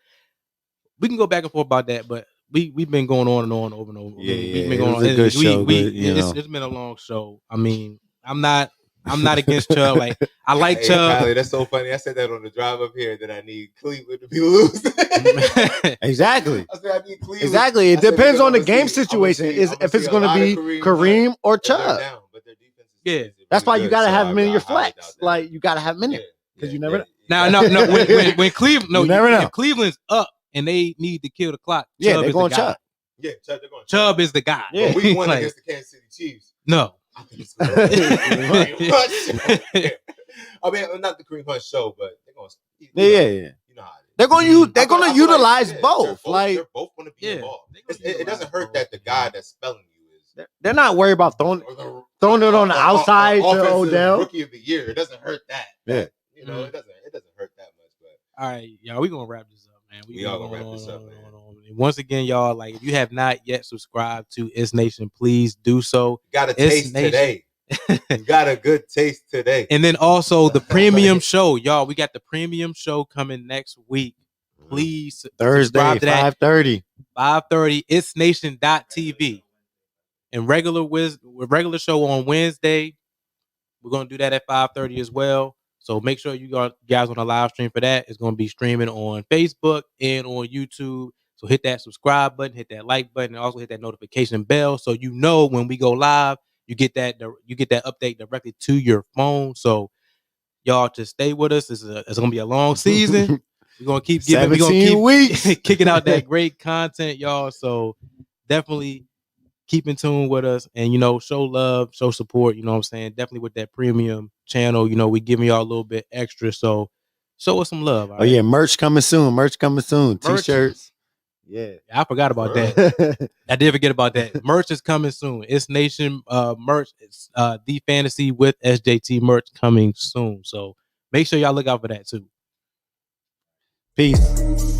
we can go back and forth about that, but we've been going on and on over and over. Yeah, I mean, yeah, we've been it going was on. a good show. It's been a long show. I mean, I'm not against Chubb. Like I like Hey, Chubb. Kylie, that's so funny. I said that on the drive up here that I need Cleveland to be losing. Exactly. I said I need Cleveland. Exactly. It I said depends because on the I'ma game see- situation. I'ma Is see if it's a going to lot of be Kareem or Hunt, but they're Chubb. down, but their defense is Yeah. really That's why good, you got to so have him in your I highly doubt flex. that. Like you got to have him in Yeah, it because yeah, you never. yeah, No. When Cleveland, You never know. if Cleveland's up and they need to kill the clock, Yeah, Chubb they're is going the guy. Chubb. Yeah, Chubb, they're going Chubb is the guy. Yeah. But week 1 Like, against the Kansas City Chiefs. No. I think it's going to be Kareem Hunt show. I mean, not the Kareem Hunt show, but they're going to. Yeah. You know how it is. They're going to use. They're going I to feel like, utilize yeah, both. They're both going to be Yeah, involved. they're gonna It doesn't utilize hurt both. that the guy that's spelling you is They're not worried about throwing it on the outside to offensive Odell. Rookie of the Year. It doesn't hurt that. Yeah. You know, it doesn't hurt that much. But All right, y'all, we gonna wrap this up, man. We all gonna wrap this up, man. Once again, y'all, like if you have not yet subscribed to It's Nation, please do so. got a It's taste Nation. today. You got a good taste today. And then also the premium show, y'all. We got the premium show coming next week. Please Thursday, subscribe to that. 5:30. 5:30. It's Nation.tv. And regular show on Wednesday. We're gonna do that at 5:30 as well. So make sure you guys on a live stream for that. It's gonna be streaming on Facebook and on YouTube. So hit that subscribe button, hit that like button, and also hit that notification bell so you know when we go live. You get that update directly to your phone. So y'all just stay with us. It's gonna be a long season. We're gonna keep giving. We're gonna 17 keep weeks. kicking out that great content, y'all. So definitely keep in tune with us and show love, show support. You know what I'm saying? Definitely with that premium channel. We giving y'all a little bit extra. So show us some love. Oh yeah, merch coming soon. Merch coming soon. Merch. T-shirts. Yeah. I forgot about that. I did forget about that. Merch is coming soon. It's Nation merch. It's The Fantasy with SJT merch coming soon. So make sure y'all look out for that too. Peace.